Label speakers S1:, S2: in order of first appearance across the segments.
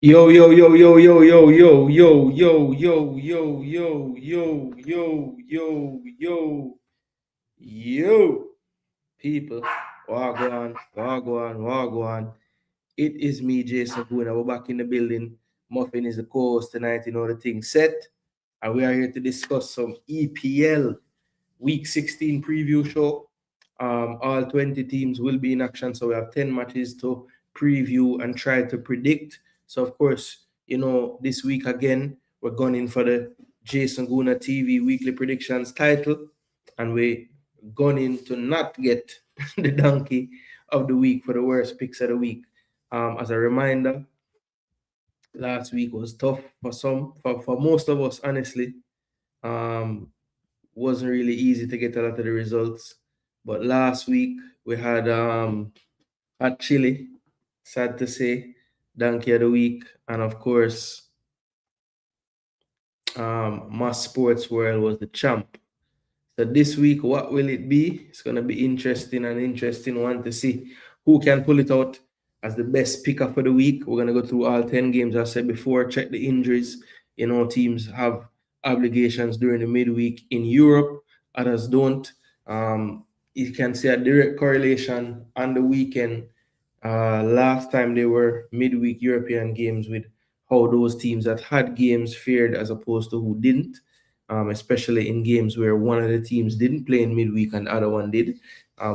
S1: Yo, yo, yo, yo, yo, yo, yo, yo, yo, yo, yo, yo, yo, yo, yo, yo, yo, people, wagwan, wagwan, wagwan. It is me, Jason Boone. We're back in the building. Muffin is the co-host tonight, you know the thing set. And we are here to discuss some EPL Week 16 preview show. All 20 teams will be in action, so we have 10 matches to preview and try to predict. So, of course, this week again, we're going in for the Jason Guna TV weekly predictions title, and we're going in to not get the donkey of the week for the worst picks of the week. As a reminder, last week was tough for most of us, honestly. Um, wasn't really easy to get a lot of the results. But last week we had Chile, sad to say, Donkey of the Week, and of course, Mass Sports World was the champ. So this week, what will it be? It's gonna be interesting one to see who can pull it out as the best picker for the week. We're gonna go through all 10 games, I said before, check the injuries. Teams have obligations during the midweek in Europe, others don't. You can see a direct correlation on the weekend. Last time they were midweek European games with how those teams that had games fared as opposed to who didn't, especially in games where one of the teams didn't play in midweek and the other one did.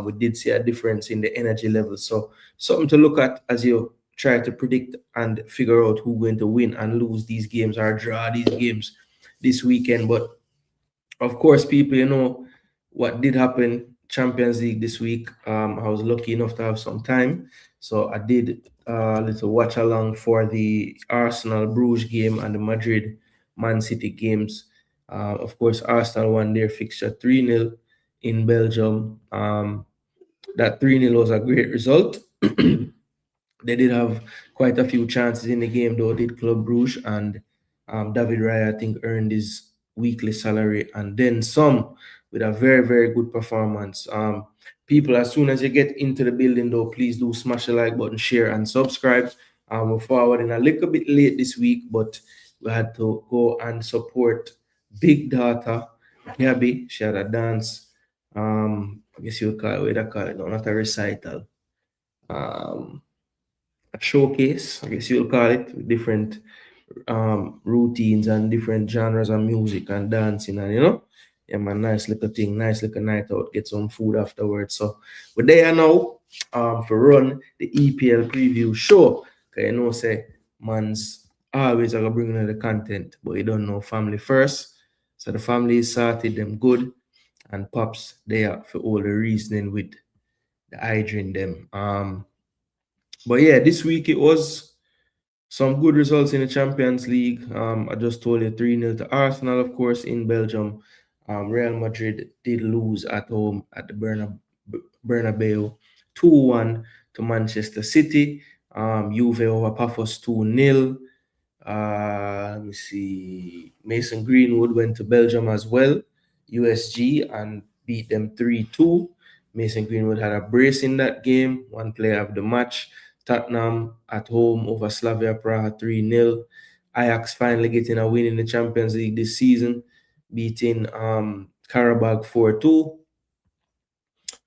S1: We did see a difference in the energy level. So something to look at as you try to predict and figure out who's going to win and lose these games or draw these games this weekend. But of course, people, what did happen Champions League this week. I was lucky enough to have some time, so I did a little watch along for the Arsenal Bruges game and the Madrid Man City games. Of course, Arsenal won their fixture 3-0 in Belgium. That 3-0 was a great result. They did have quite a few chances in the game, though, did Club Bruges, and David Raya, I think, earned his weekly salary and then some with a very, very good performance. People, as soon as you get into the building, though, please do smash the like button, share, and subscribe. We're forwarding a little bit late this week, but we had to go and support Big Data Gabby. She had a dance. I guess you would call it, what do call it? No, not a recital. Um, a showcase, I guess you'll call it, with different routines and different genres of music and dancing, and yeah, man, nice little thing, nice little night out, get some food afterwards. So we're there now for run the EPL preview show. Cause say man's always gonna bring in the content, but you don't know family first. So the family is sorted, them good, and pops there for all the reasoning with the hygiene them. But yeah, this week it was some good results in the Champions League. I just told you 3-0 to Arsenal, of course, in Belgium. Real Madrid did lose at home at the Bernabeu 2-1 to Manchester City. Juve over Pafos 2-0. Let me see. Mason Greenwood went to Belgium as well, USG, and beat them 3-2. Mason Greenwood had a brace in that game, one player of the match. Tottenham at home over Slavia Praha 3-0. Ajax finally getting a win in the Champions League this season, beating Karabakh 4-2.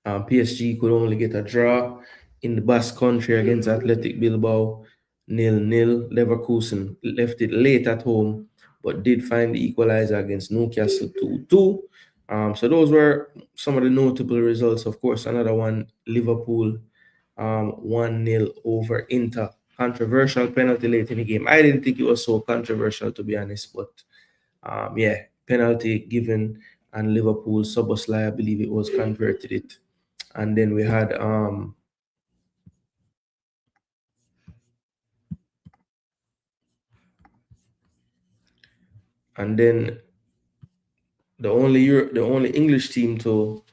S1: PSG could only get a draw in the Basque Country against Athletic Bilbao 0-0. Leverkusen left it late at home, but did find the equalizer against Newcastle 2-2. So those were some of the notable results. Of course, another one, Liverpool 1-0 over Inter. Controversial penalty late in the game. I didn't think it was so controversial, to be honest, but yeah, penalty given, and Liverpool Soboslai, I believe it was, converted it. And then we had and then the only English team to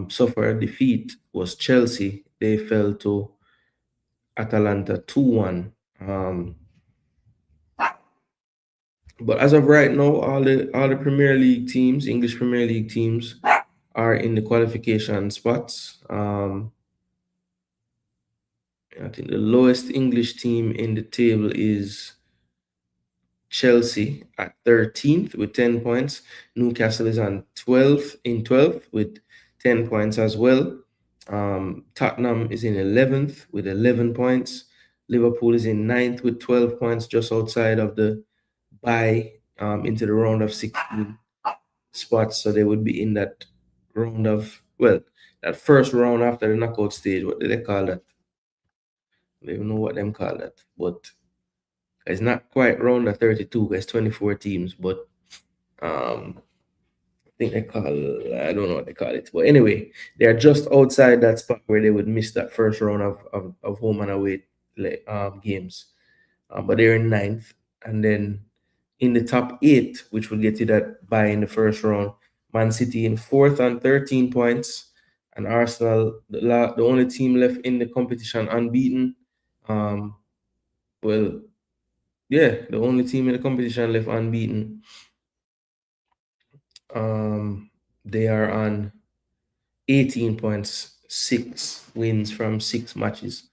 S1: suffer a defeat was Chelsea. They fell to Atalanta 2-1. But as of right now, all the Premier League teams, English Premier League teams, are in the qualification spots. I think the lowest English team in the table is Chelsea at 13th with 10 points. Newcastle is on 12th with 10 points as well. Tottenham is in 11th with 11 points. Liverpool is in 9th with 12 points, just outside of the bye into the round of 16 spots. So they would be in that round of, well, that first round after the knockout stage. What do they call that? I don't even know what them call that. But it's not quite round of 32, it's 24 teams. But um, I think they call, I don't know what they call it. But anyway, they are just outside that spot where they would miss that first round of home and away games. But they're in ninth. And then in the top eight, which will get you that bye in the first round, Man City in fourth on 13 points. And Arsenal, the only team left in the competition unbeaten. Um, well, yeah, the only team in the competition left unbeaten. They are on 18 points, 6 wins from 6 matches,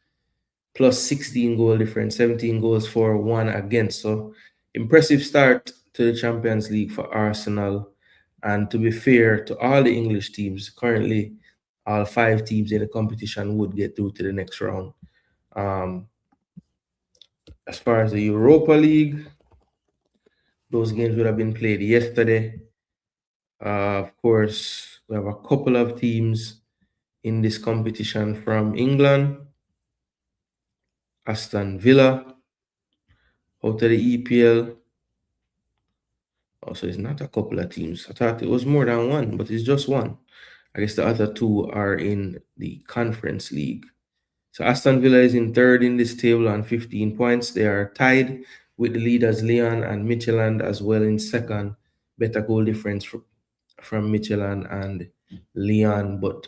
S1: plus 16 goal difference, 17 goals for, 1 against. So impressive start to the Champions League for Arsenal. And to be fair to all the English teams, currently all 5 teams in the competition would get through to the next round. Um, as far as the Europa League, those games would have been played yesterday. Of course, we have a couple of teams in this competition from England. Aston Villa out of the EPL. Also, it's not a couple of teams. I thought it was more than one, but it's just one. I guess the other 2 are in the Conference League. So Aston Villa is in third in this table on 15 points. They are tied with the leaders Leon and Michelin as well in second. Better goal difference from Michelin and Leon, but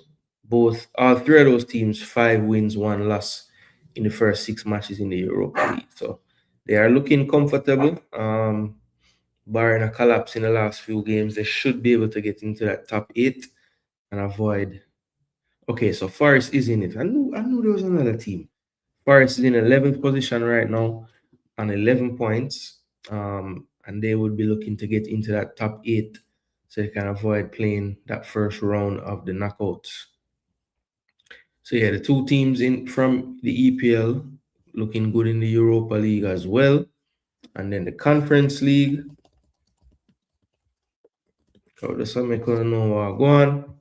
S1: all 3 of those teams 5 wins, 1 loss in the first 6 matches in the Europa League. So they are looking comfortable. Barring a collapse in the last few games, they should be able to get into that top 8 and avoid. Okay, so Forest is in it. I knew there was another team. Forest is in 11th position right now on 11 points. And they would be looking to get into that top 8 so they can avoid playing that first round of the knockouts. So yeah, the 2 teams in from the EPL looking good in the Europa League as well. And then the Conference League. So the summit couldn't know what go on.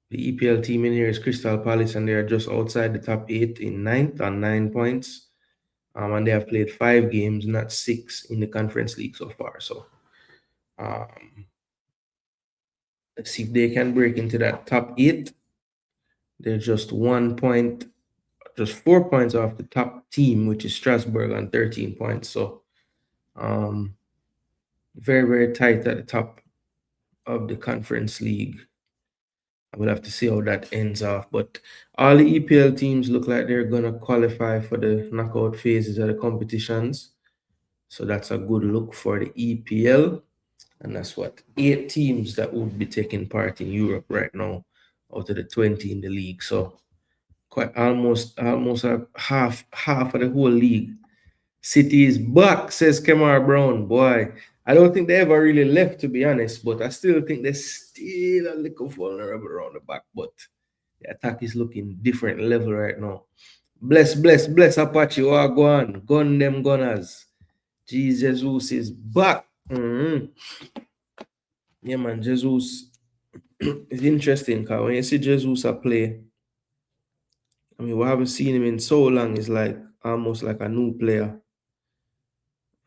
S1: The EPL team in here is Crystal Palace, and they are just outside the top 8 in 9th on 9 points. And they have played 5 games, not 6 in the Conference League so far. So let's see if they can break into that top 8. They're just 1 point, just 4 points off the top team, which is Strasbourg on 13 points. So very, very tight at the top of the Conference League. I will have to see how that ends off. But all the EPL teams look like they're going to qualify for the knockout phases of the competitions. So that's a good look for the EPL. And that's what 8 teams that would be taking part in Europe right now out of the 20 in the league. So quite almost a half of the whole league. City is back, says Kemar Brown. Boy, I don't think they ever really left, to be honest, but I still think they're still a little vulnerable around the back. But the attack is looking different level right now. Bless Apache. Oh, go on. Gun them gunners. Jesus is back. Yeah, man. Jesus is interesting because when you see Jesus play, I mean, we haven't seen him in so long. It's like almost like a new player.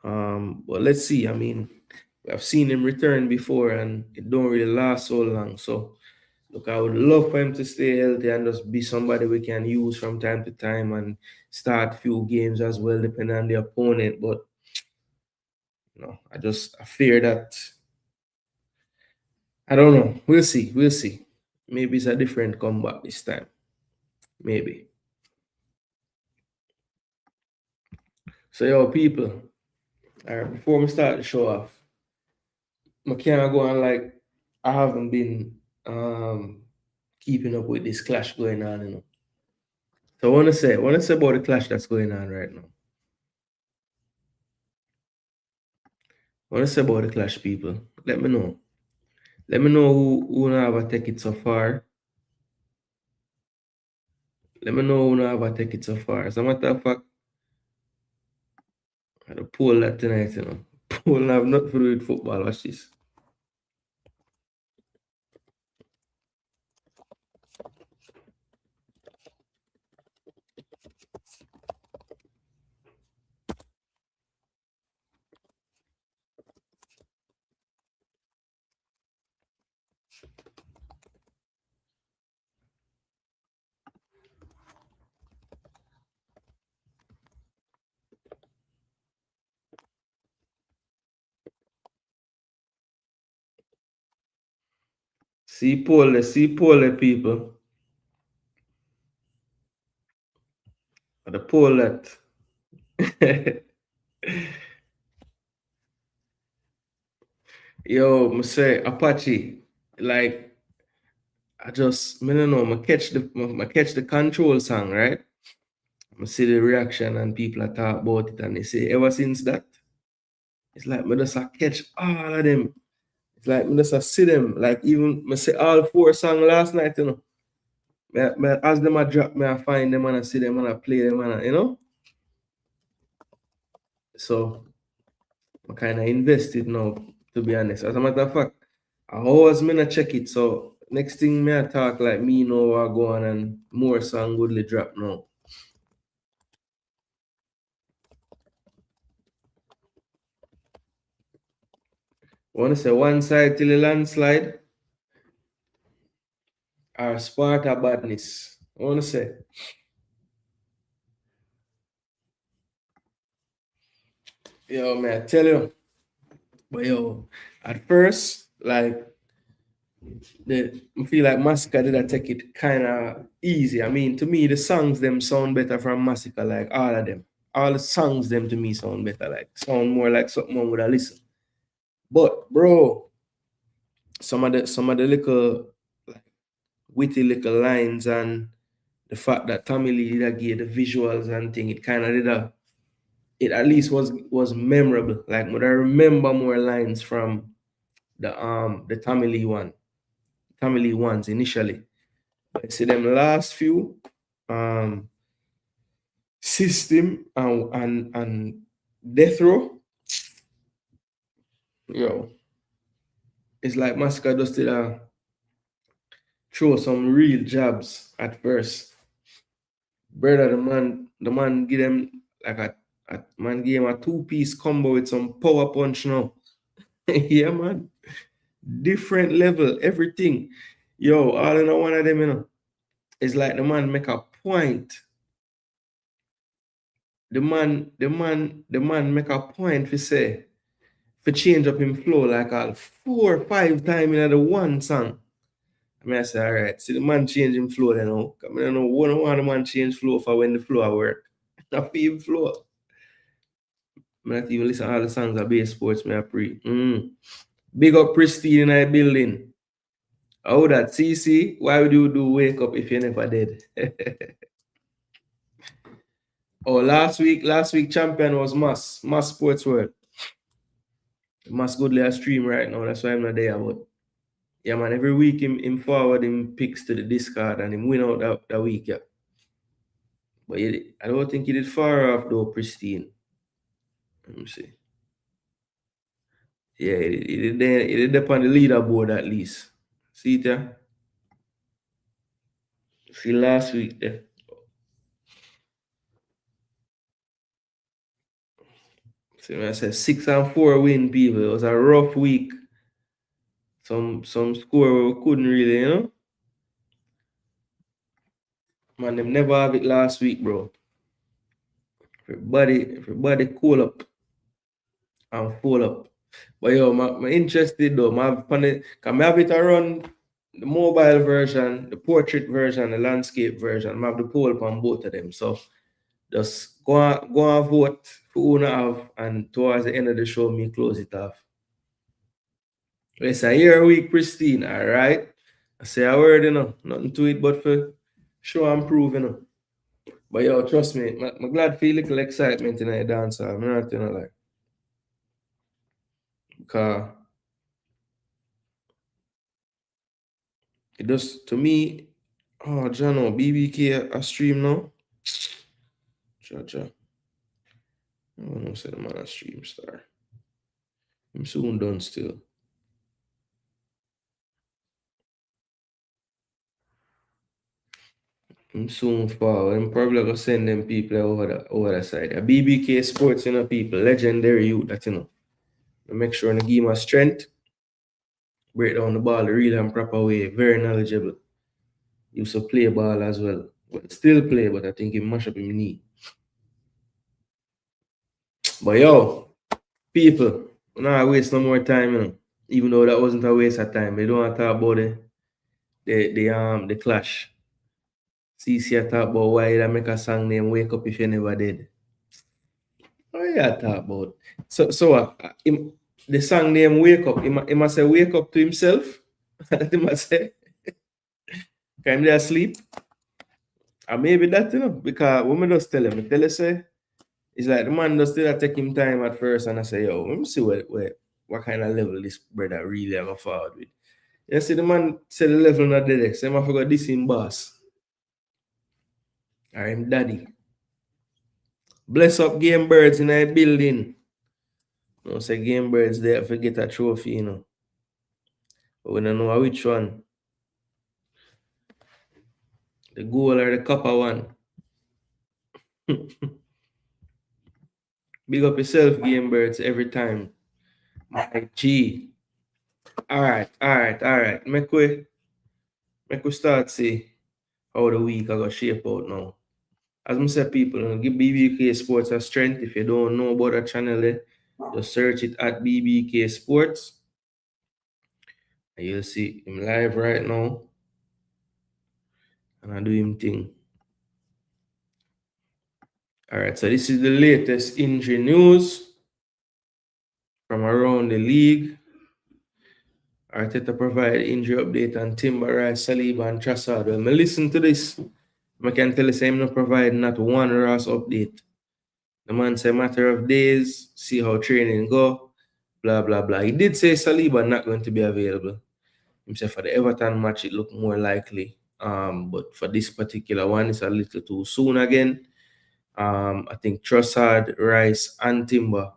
S1: But let's see. I mean, I've seen him return before and it don't really last so long. So look, I would love for him to stay healthy and just be somebody we can use from time to time and start a few games as well, depending on the opponent. But I fear that. I don't know. We'll see. We'll see. Maybe it's a different comeback this time. Maybe. So yo, people. All right, before we start the show off, I can't go on like I haven't been keeping up with this clash going on, So I wanna say about the clash that's going on right now. I wanna say about the clash, people. Let me know. Let me know who have a take it so far. Let me know who have a take it so far. As a matter of fact, I had a poll that tonight, you know. Poll have nothing to do with football. Watch this. See poll, people. The poll that. Yo, I say Apache, like I don't know, I catch the control song, right? I see the reaction and people are talk about it and they say ever since that, it's like me just a catch all of them. It's like me just a see them. Like even me say all four songs last night, you know. As them a drop, me I find them and I see them and I play them and you know. So I kind of invested now, to be honest. As a matter of fact, I always me not check it. So next thing me I talk like me know what go on and more song goodly drop now. Want to say one side till the landslide or Sparta badness. I want to say, yo, man, I tell you, but yo, at first, like I feel like Massacre did I take it kind of easy. I mean, to me, the songs them sound better from Massacre, like all of them. All the songs them to me sound better, like sound more like something one would have listen. But bro, some of the little like witty little lines and the fact that Tommy Lee did a give the visuals and thing, it kind of did a it at least was memorable. Like when I remember more lines from the Tommy Lee one, Tommy Lee ones initially. But see them last few um system and death row, yo, it's like Masca just did throw some real jabs at first. Brother, the man give them like a man gave him a two-piece combo with some power punch now. Yeah, man. Different level, everything. Yo, all in one of them, you know. It's like the man make a point. The man make a point for say, for change up him flow like all 4 or 5 times in the one song. I mean, I say, all right, see the man change him flow then now. I mean, I know one the man change flow for when the flow work. I feel him flow. I not even listen to all the songs of base sports me I pre. Big up Pristine in our building. Oh, that CC, why would you do wake up if you never did? Oh, last week champion was Mass Sports World. Mass Goodley a stream right now. That's why I'm not there. But yeah, man, every week him forward him picks to the Discord and him win out that week, yeah. But I don't think he did far off though, Pristine. Let me see. Yeah, he did up on the leaderboard at least. See it, yeah? See last week there. See, when I said 6-4 win, people. It was a rough week. Some score we couldn't really, you know. Man, them never have it last week, bro. Everybody cool up and full up. But yo, I'm interested though. Can I have it around the mobile version, the portrait version, the landscape version. I have the poll on both of them. So just go and vote for who not have, and towards the end of the show, me close it off. It's a year week, Pristine, all right? I say a word, you know, nothing to it but for show and prove, you know. But yo, trust me, I'm glad feel little excitement in the dance. I'm not gonna lie. Because it does to me, oh Jano, BBK a stream now. Cha. I don't know say the man a stream star. I'm soon done still. I'm soon fall. I'm probably gonna send them people over the side. A BBK Sports, people, legendary youth that I make sure I give him a strength, break down the ball the real and proper way, very knowledgeable. Used to play ball as well. But still play, but I think he mash up his knee. But yo, people, we not waste no more time. Even though that wasn't a waste of time. They don't want to talk about the clash. CC talk about why they make a song name Wake Up If You Never Did. Oh yeah, talk about. The song name Wake Up, he must say wake up to himself. That he must say. Can he asleep? And maybe that, because when I just tell him, I tell you say, it's like the man does still take him time at first and I say, yo, let me see what kind of level this brother really have a forward with. You see the man say the level not there, so I forgot this in boss. Or him daddy. Bless up game birds in a building. No say game birds there for get a trophy. But we don't know which one. The goal or the copper one. Big up yourself, game birds, every time. My G. All right. Make we start see how the week I got shape out now. As I said, people, give BBK Sports a strength. If you don't know about the channel, just search it at BBK Sports. And you'll see him live right now. And I do him thing. All right, so this is the latest injury news from around the league. Arteta provide injury update on Timber, Rice, Saliba, and Trossard. When I listen to this, I can tell you I'm not providing not one Ross update. The man say matter of days, see how training go, blah, blah, blah. He did say Saliba not going to be available. Himself for the Everton match, it looked more likely. But for this particular one, it's a little too soon again. I think Trossard, Rice, and Timber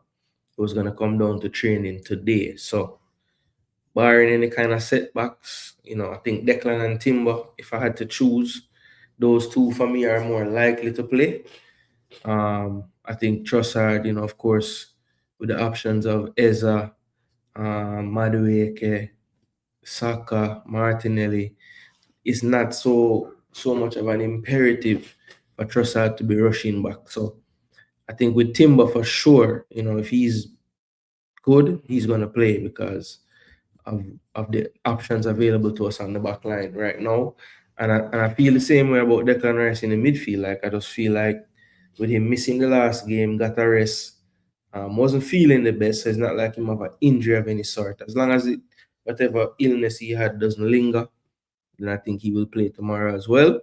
S1: was going to come down to training today. So, barring any kind of setbacks, I think Declan and Timber, if I had to choose, those two for me are more likely to play. I think Trossard, of course, with the options of Eza, Madueke, Saka, Martinelli, is not so much of an imperative for Trossard to be rushing back. So I think with Timber for sure, if he's good, he's gonna play because of the options available to us on the back line right now. And I feel the same way about Declan Rice in the midfield. Like I just feel like with him missing the last game, got a rest, wasn't feeling the best. So it's not like him have an injury of any sort. As long as whatever illness he had doesn't linger, then I think he will play tomorrow as well.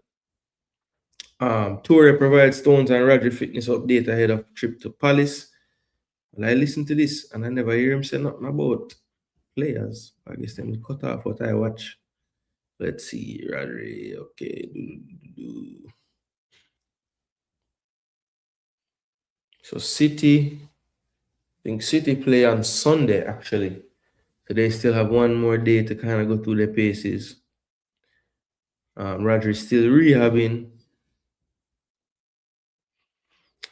S1: Toure provides Stones and Rodri fitness update ahead of trip to Palace. Well, I listen to this and I never hear him say nothing about players. I guess them cut off what I watch. Let's see, Rodri. Okay. So City, I think City play on Sunday actually. So they still have one more day to kind of go through their paces. Rodri still rehabbing.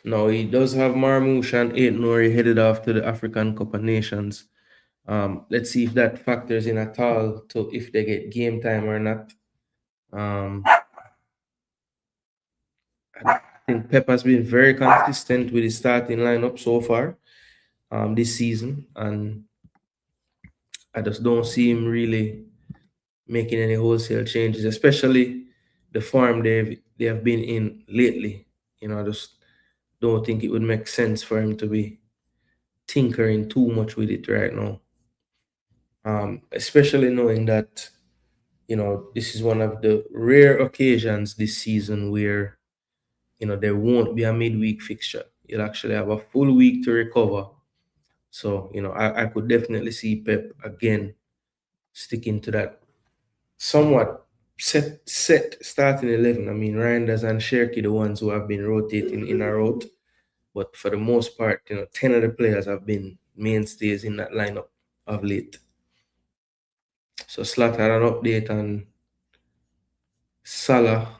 S1: Now he does have Marmoush and Aït-Nouri headed off to the African Cup of Nations. Let's see if that factors in at all to if they get game time or not. I think Pep has been very consistent with his starting lineup so far this season, and I just don't see him really making any wholesale changes, especially the form they have been in lately. I just don't think it would make sense for him to be tinkering too much with it right now. Especially knowing that this is one of the rare occasions this season where there won't be a midweek fixture. You'll actually have a full week to recover. So, I could definitely see Pep again sticking to that somewhat set starting 11. I mean, Reinders and Sherky, the ones who have been rotating in and out. But for the most part, 10 of the players have been mainstays in that lineup of late. So Slot had an update on Salah.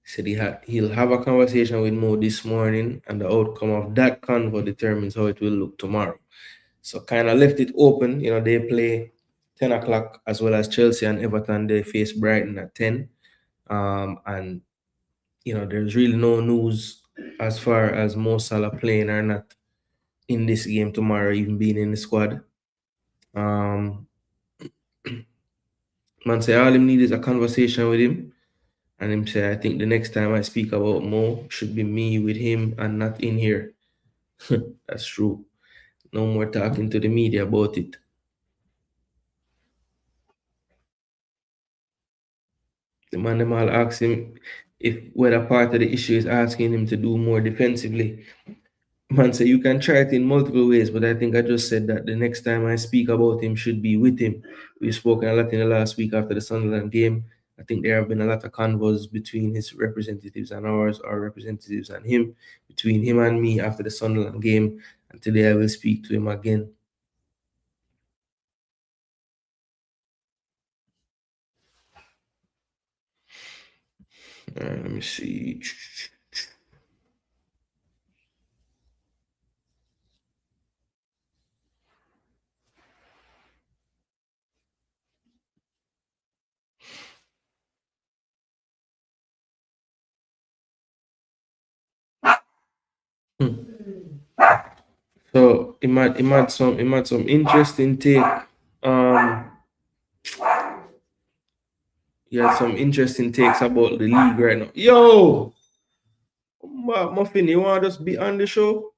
S1: Said he'll have a conversation with Mo this morning, and the outcome of that convo determines how it will look tomorrow. So kind of left it open. They play 10 o'clock as well as Chelsea and Everton. They face Brighton at 10. And there's really no news as far as Mo Salah playing or not in this game tomorrow, even being in the squad. Um, Man say all him need is a conversation with him. And him say, I think the next time I speak about Mo should be me with him and not in here. That's true. No more talking to the media about it. The man them all ask him if whether part of the issue is asking him to do more defensively. Man say you can try it in multiple ways, but I think I just said that the next time I speak about him should be with him. We've spoken a lot in the last week after the Sunderland game. I think there have been a lot of convos between his representatives and ours, our representatives and him, between him and me after the Sunderland game. And today I will speak to him again. All right, let me see. So it might some interesting take. Um, he had some interesting takes about the league right now. Yo, Muffin, you want to just be on the show?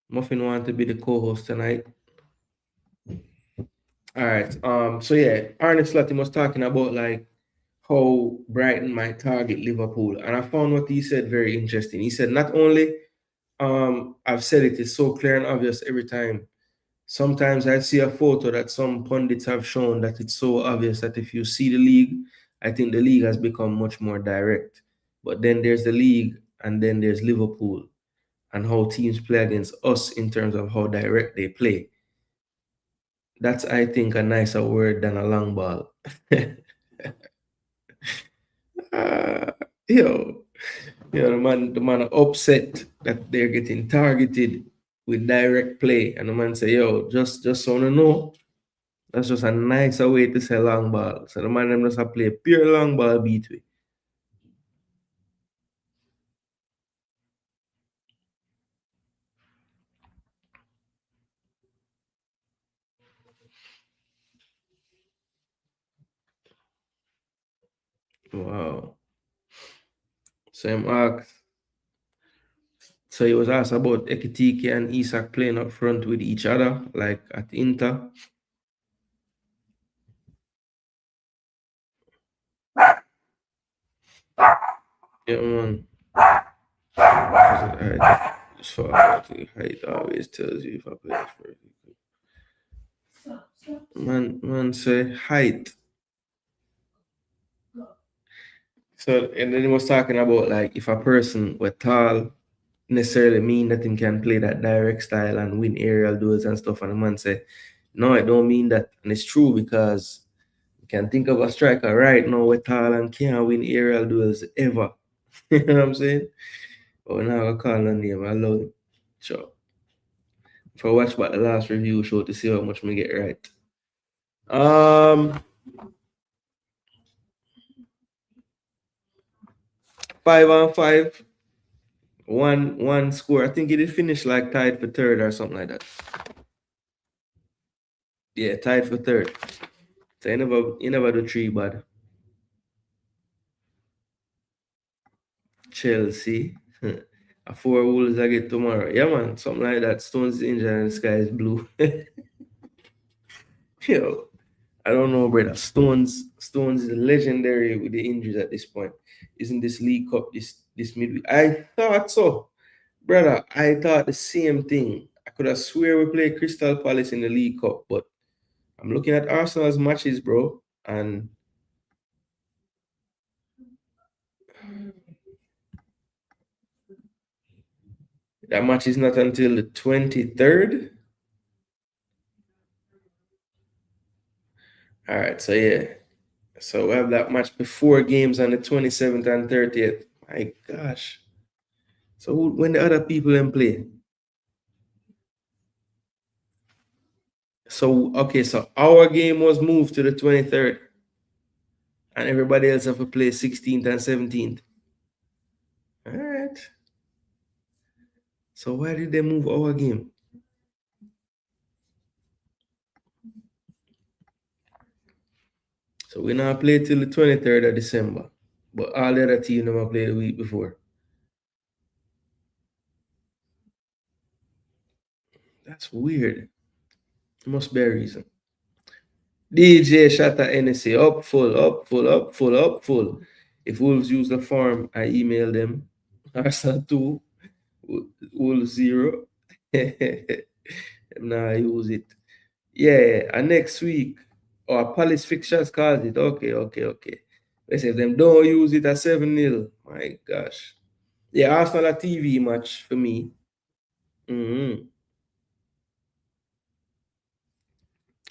S1: Muffin want to be the co-host tonight. All right. So yeah, Arne Slotty was talking about like how Brighton might target Liverpool, and I found what he said very interesting. He said not only I've said it's so clear and obvious every time. Sometimes I see a photo that some pundits have shown that it's so obvious that if you see the league, I think the league has become much more direct. But then there's the league, and then there's Liverpool, and how teams play against us in terms of how direct they play. That's, I think, a nicer word than a long ball. Ah, yo, the man are upset that they're getting targeted with direct play, and the man say, "Yo, just so you know, that's just a nicer way to say long ball." So the man them just a play pure long ball beat way. Wow. So him asked, so he was asked about Ekitike and Isak playing up front with each other, like at Inter. Yeah, man. Height, as far as height always tells you if a player is perfect. Man say height. So and then he was talking about like if a person were tall necessarily mean that him can play that direct style and win aerial duels and stuff. And the man say, no, I don't mean that. And it's true because you can think of a striker right now with tall and can't win aerial duels ever. You know what I'm saying? But we're not gonna call no name. I love it. Sure. If I watch back the last review show to see how much we get right. Um 5-on-5. One score. I think it did finish like tied for third or something like that. Yeah, tied for third. So you never do three bad. Chelsea. A four Wolves I get tomorrow. Yeah, man. Something like that. Stones injured and the sky is blue. Yo. I don't know, brother. Stones is legendary with the injuries at this point. Isn't this League Cup this midweek? I thought so, brother. I thought the same thing. I could have swear we played Crystal Palace in the League Cup, but I'm looking at Arsenal's matches, bro, and that match is not until the 23rd. All right, so yeah. So we have that match before games on the 27th and 30th. My gosh. So when the other people then play? So okay, so our game was moved to the 23rd, and everybody else have to play 16th and 17th. All right. So why did they move our game? So we now play till the 23rd of December. But all the other teams never played the week before. That's weird. Must be a reason. DJ Shatter NSA up, full, up, full, up, full, up, full. If Wolves use the form, I email them. Arsenal 2, Wolves 0. Nah, use it. Yeah, and next week, or Palace fixtures calls it. Okay, okay, okay. They say them don't use it at 7-0. My gosh. Yeah, Arsenal a TV match for me. Mm-hmm.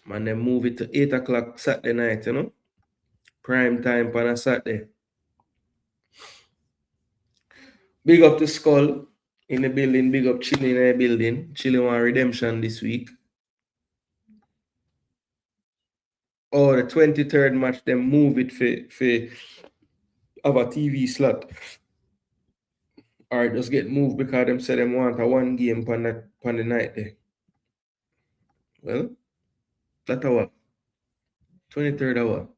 S1: Man, they move it to 8 o'clock Saturday night, you know? Prime time on a Saturday. Big up to Skull in the building. Big up Chile in the building. Chile want redemption this week. Oh, the 23rd match, they move it for have a TV slot. Or just get moved because them say them want a one game on the night there. Well, that hour. 23rd hour.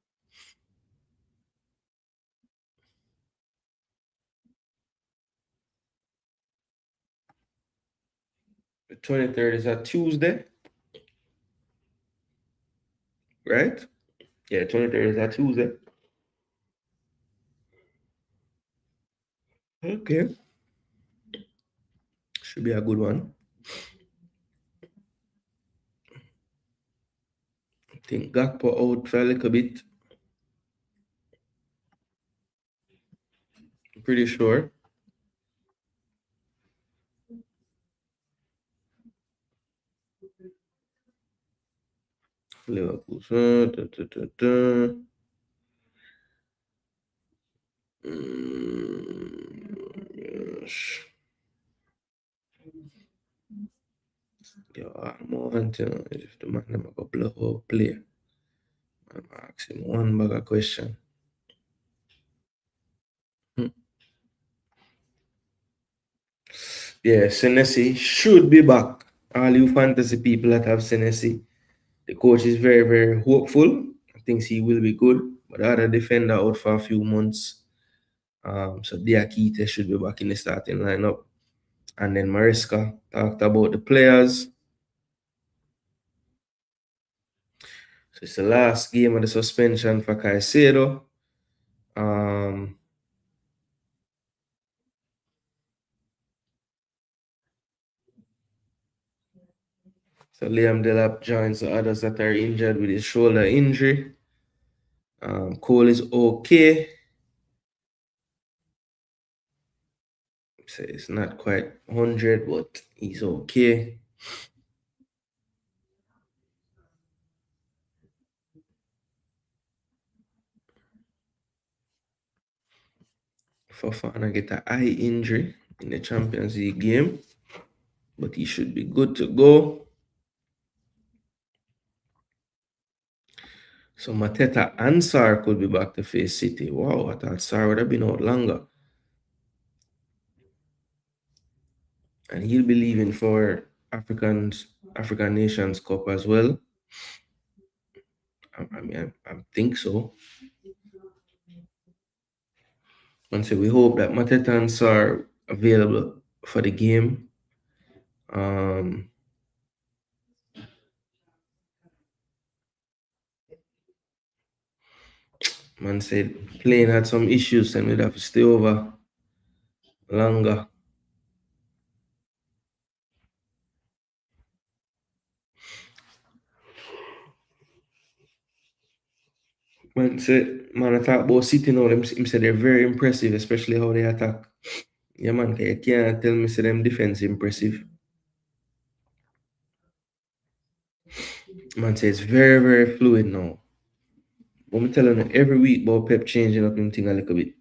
S1: The 23rd is a Tuesday, right? Yeah, 23rd is a Tuesday. Okay. Should be a good one. I think Gakpo out for a little bit. Pretty sure. Liverpool. Yes. Yo, I'm wanting if the man never go blow up play. I'm asking one bag of question. Hmm. Yeah, Senesi should be back. All you fantasy people that have Senesi, the coach is very, very hopeful. I think he will be good. But the other defender out for a few months. So Diakite should be back in the starting lineup. And then Mariska talked about the players. So it's the last game of the suspension for Caicedo. Um, so Liam Delap joins the others that are injured with his shoulder injury. Cole is okay. So it's not quite 100, but he's okay. Fofana get an eye injury in the Champions League game, but he should be good to go. So Mateta and Sar could be back to face City. Wow, I thought Sar would have been out longer. And he'll be leaving for African Nations Cup as well. I think so. And so we hope that Mateta and Sar are available for the game. Um, Man said plane had some issues and we'd have to stay over longer. Man, I talk about City now. Him said they're very impressive, especially how they attack. Yeah, man, you can't tell me say them defense impressive. Man, say it's very, very fluid now. But I'm telling you, every week about Pep changing up him thing a little bit.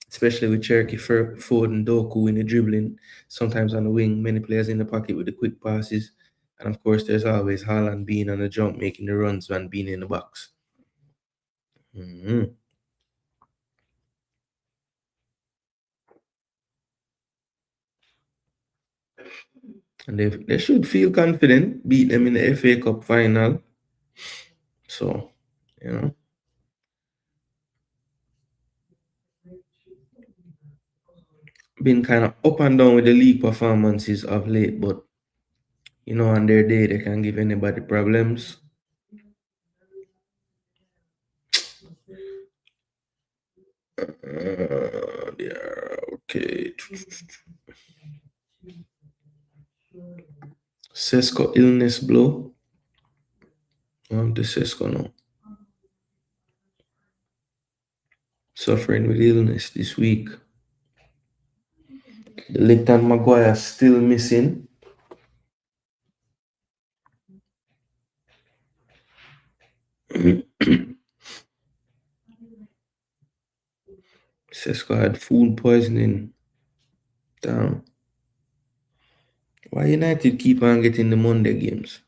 S1: Especially with Cherokee, Ford, and Doku in the dribbling, sometimes on the wing, many players in the pocket with the quick passes. And of course, there's always Haaland being on the jump, making the runs and being in the box. Mhm. And they should feel confident, beat them in the FA Cup final. So, you know, been kind of up and down with the league performances of late, but on their day they can give anybody problems. Yeah, okay. Sesko illness blow. The Sesko now. Suffering with illness this week. The Leighton Maguire still missing. Sesko had food poisoning. Damn. Why United keep on getting the Monday games?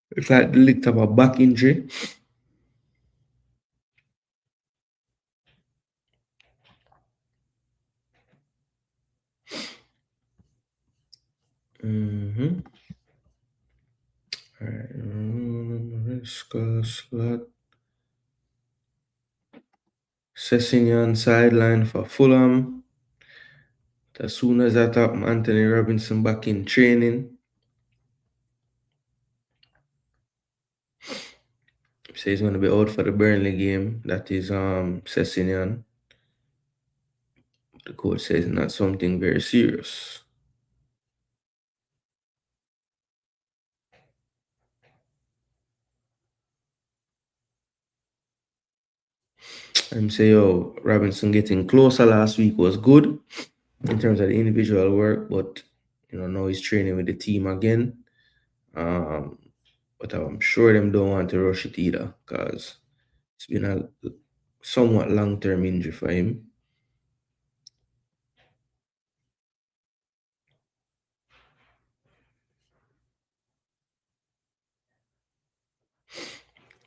S1: It's like the Ligt have a back injury. Mm-hmm. Alright. Slot. Sessegnon sideline for Fulham. As soon as that happened, Anthony Robinson back in training. Say he's going to be out for the Burnley game. That is Sessegnon. The coach says not something very serious. I'm say, Robinson getting closer last week was good in terms of the individual work, but now he's training with the team again. Um, but I'm sure them don't want to rush it either because it's been a somewhat long-term injury for him.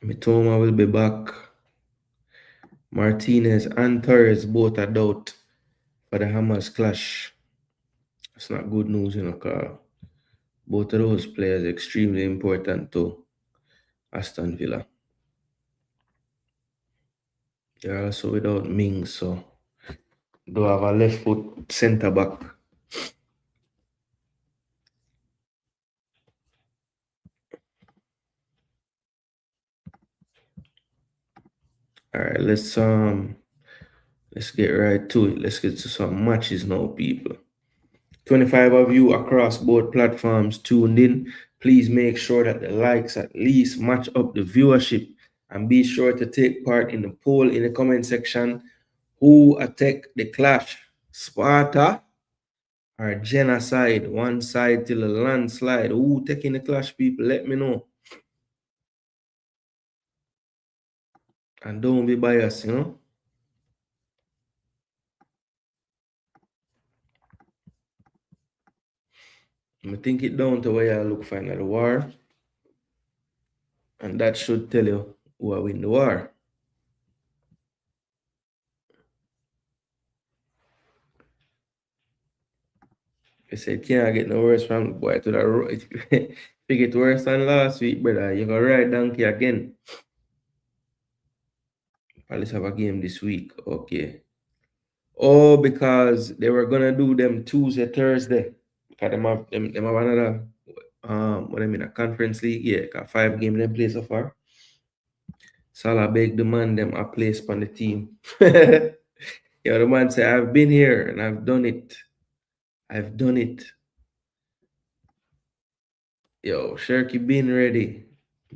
S1: Mitoma will be back. Martinez and Torres both are out for the Hammers clash. It's not good news, because both of those players extremely important to Aston Villa. They're also without Mings, so do have a left foot centre back. All right, let's get right to it. Let's get to some matches now, people. 25 of you across both platforms tuned in. Please make sure that the likes at least match up the viewership and be sure to take part in the poll in the comment section. Who attack the clash? Sparta or genocide? One side till a landslide. Who taking the clash, people? Let me know. And don't be biased. I think it down to where I look for another war. And that should tell you who will win the war. I said, can't get no worse from the boy to the road. If you get worse than last week, brother, you gonna ride donkey again. Palace have a game this week. Okay. Oh, because they were gonna do them Tuesday, Thursday. Because them have another what I mean a conference league, yeah, got 5 games them play so far. Salah beg the man them a place on the team. Yo, the man say, I've been here and I've done it. I've done it. Yo, Shirky been ready.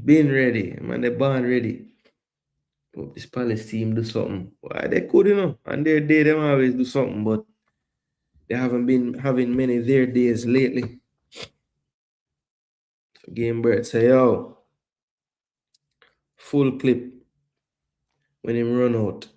S1: Been ready. Man, they born ready. Hope this Palace team do something. Why they could, and their day them always do something, but they haven't been having many their days lately. So Game Bird say, yo, full clip when him run out.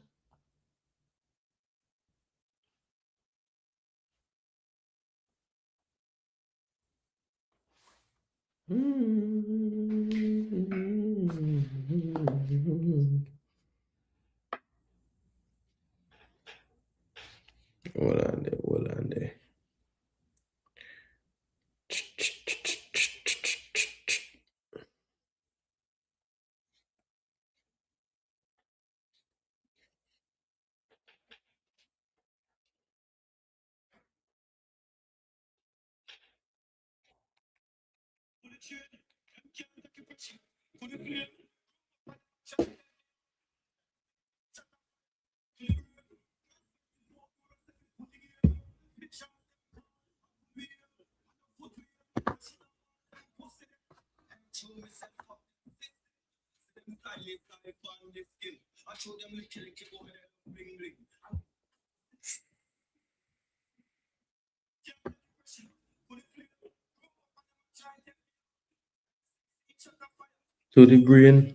S1: Hold on there, hold on there. To the brain.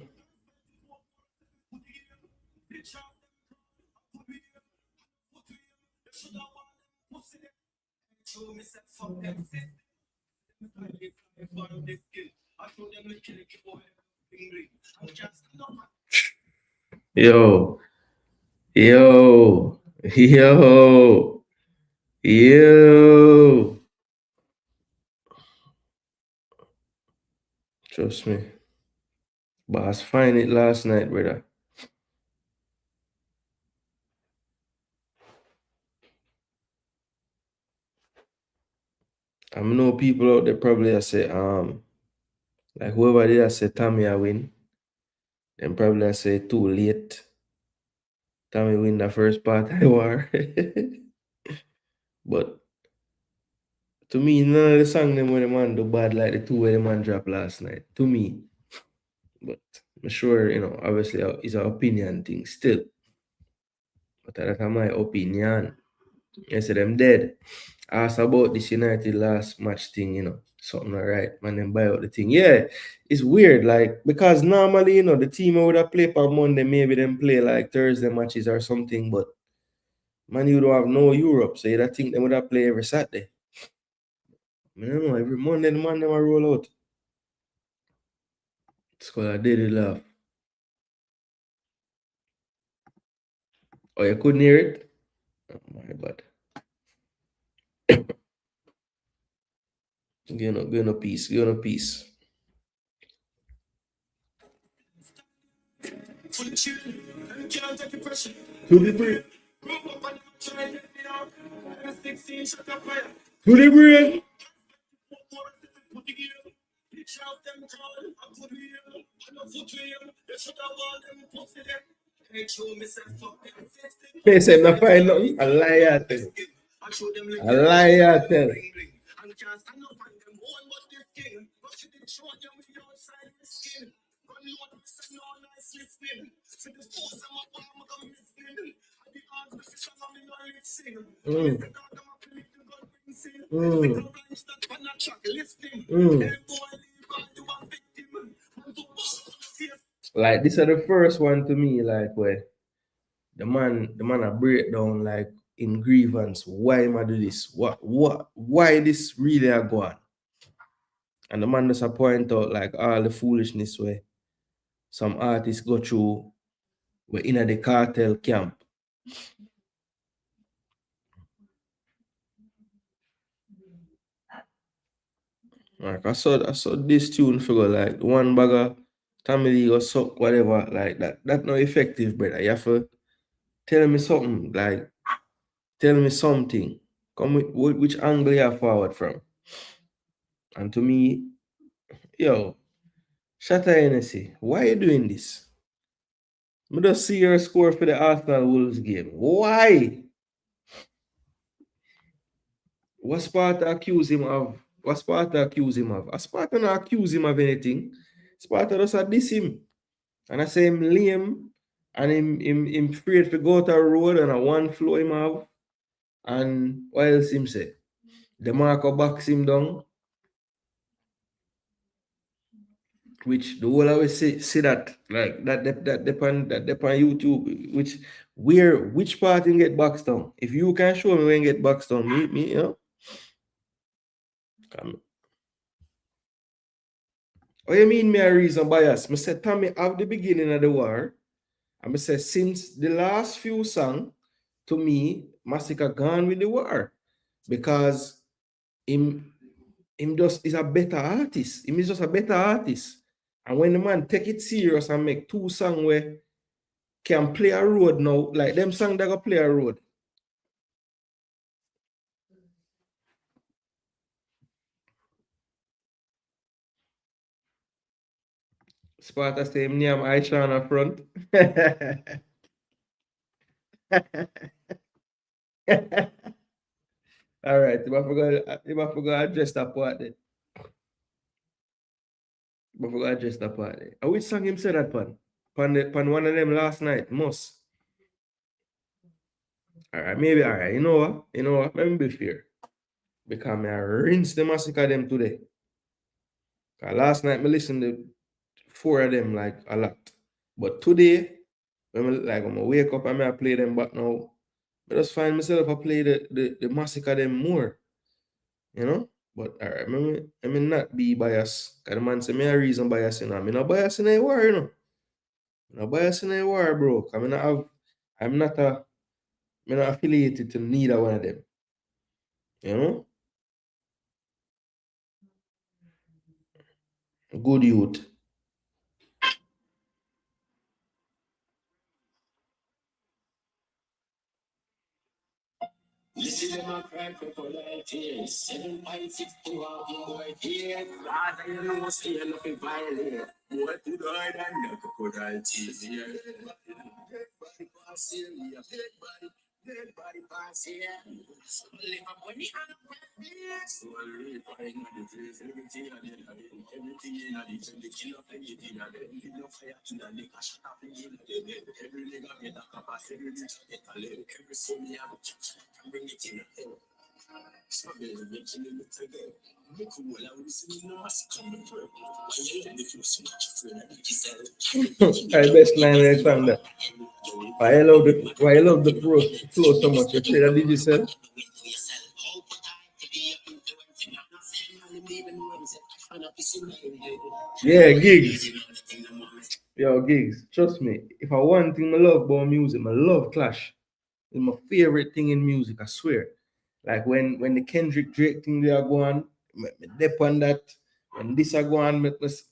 S1: Yo, yo, yo, yo. Trust me. Boss find it last night, brother. I know people out there probably I say, like whoever did I say Tommy I win. Then probably I say too late. Tommy win the first part I war. But to me, none of the song them where the man do bad like the two where the man dropped last night. To me. But I'm sure, obviously it's an opinion thing still. But that's my opinion. I said them dead. Ask about this United last match thing, something alright, man, then buy out the thing. Yeah, it's weird, like, because normally, the team would have played on Monday, maybe them play like Thursday matches or something, but man, you don't have no Europe, so you'd think they would have play every Saturday. I don't know, every Monday the man them a roll out. It's called a daily laugh. Oh, you couldn't hear it? Oh my bad. Go no peace, go no peace. To the brain. To the brain. They said not find nothing. A liar tell. A liar tell. Like this is the first one to me, like where the man a break down like in grievance. Why am I do this? Why this really a go on? And the man just a point out like all the foolishness where some artists go through we're in the cartel camp. Like I saw this tune figure like one bagger family or suck whatever like that. That's not effective, brother. You have to tell me something like Tell me something. Come with which angle you're forward from. And to me, yo, Shatta Hennessy, why are you doing this? I just see your score for the Arsenal Wolves game. Why? What Sparta accuse him of? What Sparta accuse him of? Sparta not accuse him of anything. Sparta just a diss him. And I say him lame and him afraid to go to a road and a one flow him have. And what else him say? The Marco box him down. Which the whole always say that like that depend on YouTube, which part you get boxed down. If you can show me when you get boxed down, me, you know. What you mean me a reason bias? I said Tommy at the beginning of the war, and I said since the last few songs, to me, Massacre gone with the war. Because him just is a better artist. Him is just a better artist. And when the man take it serious and make two songs where can play a road now, like them songs that go play a road. Sparta same name, Aisha on front. All right, if I forgot address that part then. If I forgot address that part then. And which song him said that pan? Pan one of them last night, Must. All right, maybe, all right. You know what? Let me be fair. Because I rinse the Massacre them today. Because last night I listened to 4 of them like a lot. But today, when I wake up and I play them back now, I just find myself I play the Massacre them more. You know? But all right, I mean not be biased. Because the man say me a reason bias, you know. I'm not biased in a war, you know. I'm not biased in a war, bro. I'm not affiliated to neither one of them. You know? Good youth. Listen to my cry crocodile tears. 7.62 out in boy tears. Rather you know staying up in violent. What did I done the crocodile tears here? Dead body pass here, dead body pass here. Live up on the place. So I read fire in the place, everything I did, everything in the kill up anything I did. No fire to the nigga, shut up in the every nigga get a capacity to get a little. Every soul me have a bring it in a hill. Somebody making it look again. Look who I was in the massacre. I if you so much friend, I best line right from that. Why I love the flow so much. You play that did yourself? Yeah, gigs. Yo, gigs. Trust me. If I one thing I love about music, I love Clash. It's my favorite thing in music, I swear. Like when the Kendrick Drake thing they are going, me dep on that. When this are going, me just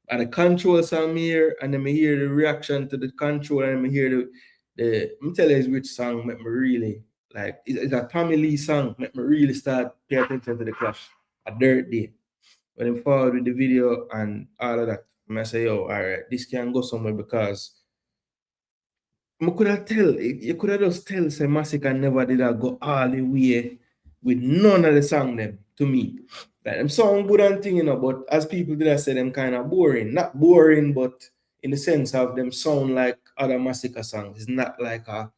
S1: at the control song me hear, and then me hear the reaction to the control, and me hear the I'm telling you which song make me really like it's a Tommy Lee song, make me really start pay attention to the Clash. A Dirt Day. When I'm forward with the video and all of that, I say, yo, all right, this can go somewhere because I could have tell, you could have just tell say Massacre never did that go all the way with none of the song them to me. Like them sound good and thing, you know, but as people did I say them kind of boring. Not boring, but in the sense of them sound like other Massacre songs. It's not like a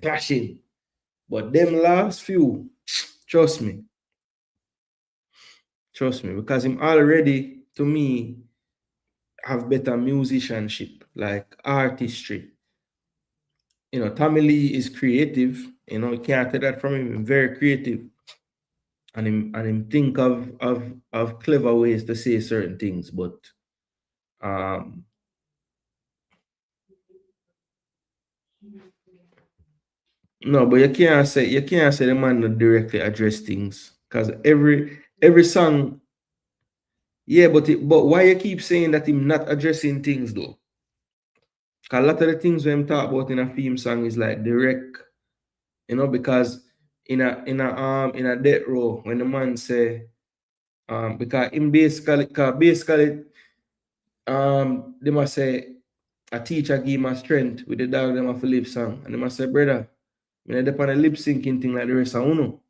S1: clashing. But them last few, trust me, because him already to me have better musicianship, like artistry. You know, Tommy Lee is creative. You know, you can't take that from him. Very creative, and him think of clever ways to say certain things. But um, no, but you can't say the man not directly address things because every song, yeah. But why you keep saying that him not addressing things though? Because a lot of the things we him talk about in a theme song is like direct. because in a death row when the man say because him basically they must say a teacher give him a strength with the dog them have to live song. And they must say, brother, I depend on a lip syncing thing like the rest of uno.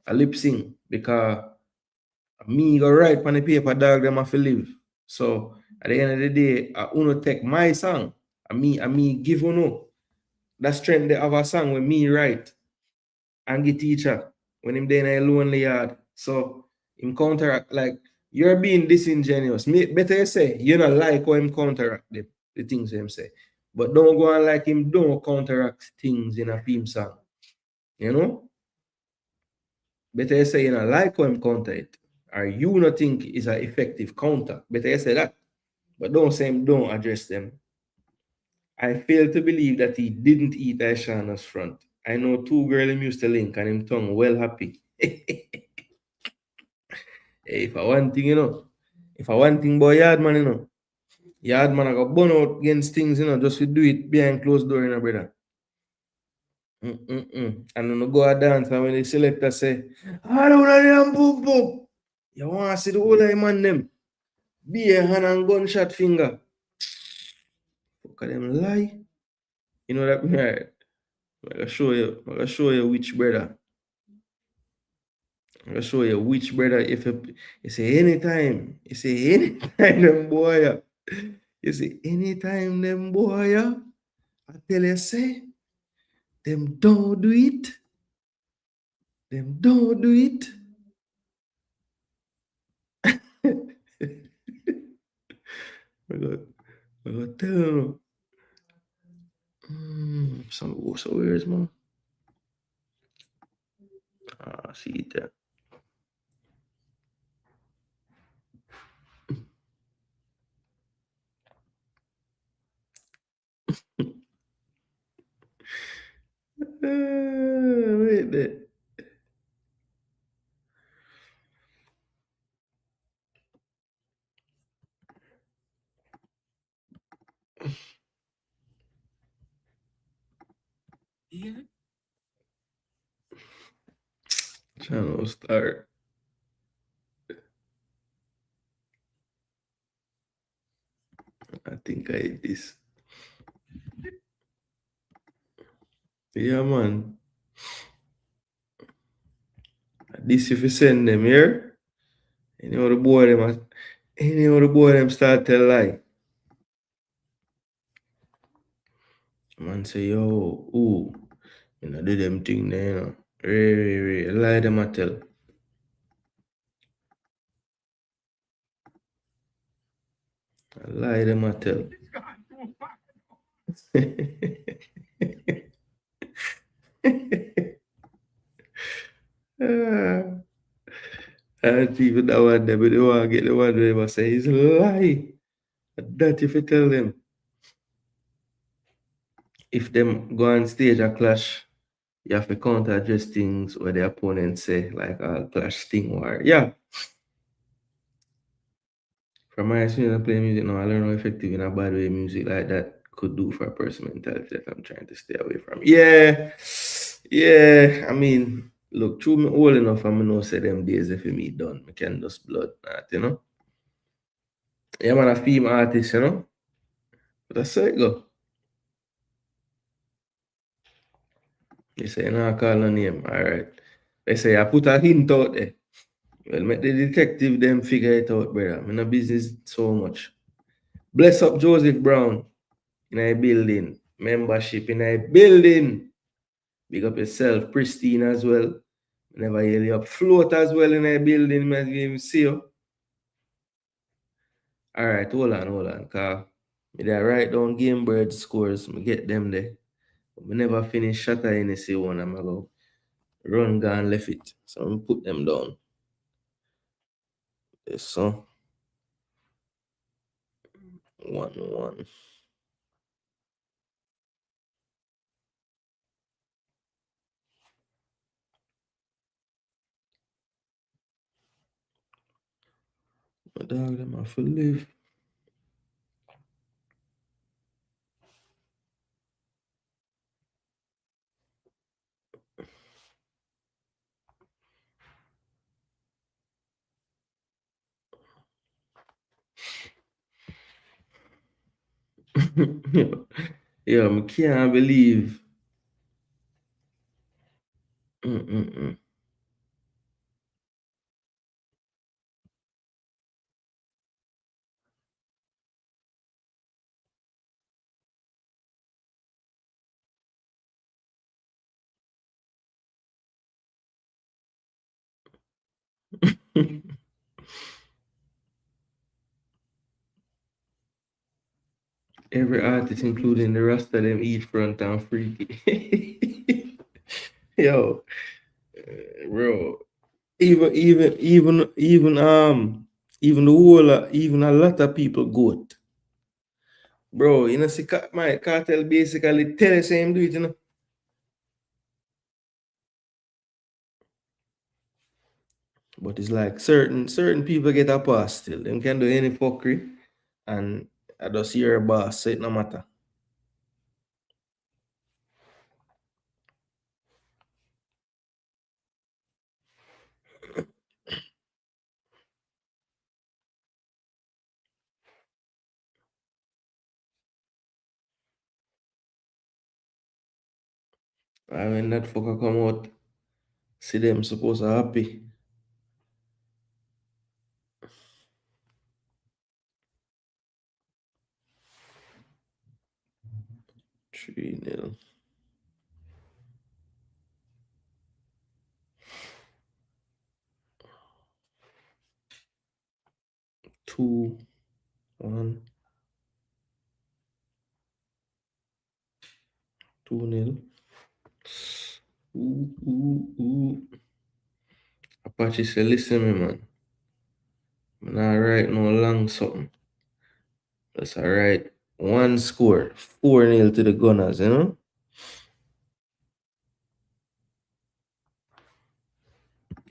S1: A lip sync because me go write on the paper dog them have to live. So at the end of the day, uno take my song and me give uno that strength they have a song with me write and get teacher when him there in a lonely yard. So him counteract like you're being disingenuous. Better you say you not like how him counteract the things him say. But don't go on like him don't counteract things in a theme song. You know? Better you say you not like how him counter it. Or you not think is an effective counter. Better you say that. But don't say him don't address them. I fail to believe that he didn't eat Aishana's front. I know two girls him used to link and him tongue well happy. Hey, if I want thing, if I want thing boy yard man, yard man I got burn out against things, just to do it behind closed door, brother. And then go a dance and when the selector say, I don't know boom boom. You want to see the whole of man them. Be a hand and gunshot finger. Fuck them lie. You know that right? I'm gonna show you which brother. I'm gonna show you which brother if you say anytime. You say anytime them boy. You say anytime them boy. I tell you say them don't do it. Them don't do it. I got tell you. So where is man? See it there. Wait there. Yeah. Channel start. I think I hate this. Yeah, man. This if you send them here, any other boy them start tell lie. Man say, yo, ooh, do them thing there, lie them a tell. Lie them a tell. And even that one there, but they want to get the one where they say it's a lie. That if you tell them, if them go on stage a clash, you have to counter address things where the opponent say, like a clash thing or yeah. From my experience of playing music now, I learn how effective in a bad way music like that could do for a person mentality that I'm trying to stay away from. Yeah. Yeah. I mean, look, through me old enough, I'm know say them days if me done. I can just blood that. Yeah, man, a female artist. But that's how it go. You say, no, call no name. All right. They say, I put a hint out there. Well, make the detective them figure it out, brother. I'm in a business so much. Bless up Joseph Brown in a building. Membership in a building. Big up yourself. Pristine as well. Never hear you up. Float as well in a building. Man, see you. All right, hold on. Cause me there write down game bird scores. Me get them there. But me never finish shatter in the one. I'm go run gone left it. So I put them down. Yes, so 1-1. My dog them have to live. Yeah, I can't believe. Mm-mm-mm. Every artist, including the rest of them, eat front and freaky. Yo, bro. Even the whole even a lot of people goat. Bro, you know, see, my cartel basically tell the same do it, you know. But it's like certain people get a pass still. Them can do any fuckery and I just hear a boss, so it no matter. And when that fucker come out, see them supposed to happy. 3-0. 2-1. 2-0. Ooh, ooh, ooh. Apache say, listen me, man. I'm not write no long something. That's alright. One score. 4-0 to the Gunners, you know?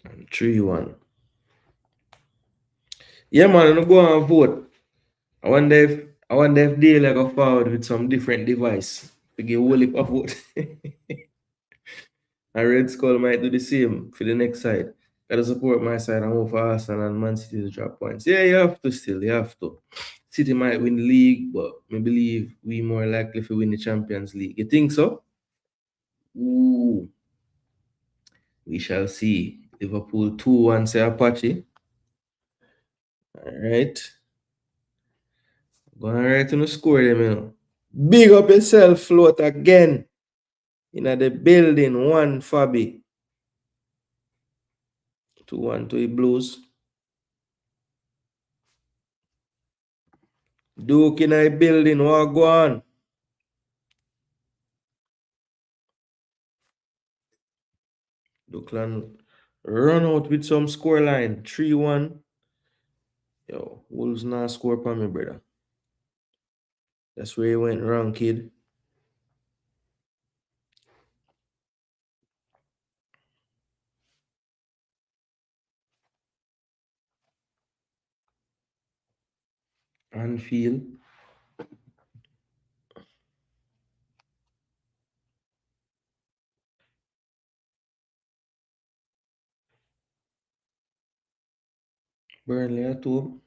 S1: And 3-1. Yeah, man, I'm go and vote. I wonder if they like go forward with some different device to get whole heap of vote. And Red Skull might do the same for the next side. Gotta support my side and hope for Arsenal and Man City to drop points. Yeah, you have to still, you have to. City might win the league, but I believe we more likely to win the Champions League. You think so? Ooh, we shall see. Liverpool 2-1 say Apache. All right. Going right on the score them, you know. Big up yourself, float again. In the building, one Fabi. 2-1 to the Blues. Duke in the building, what go on? Dukeland run out with some score line. 3-1. Yo, Wolves not score for me, brother. That's where it went wrong, kid. Anfield. Burnley at home.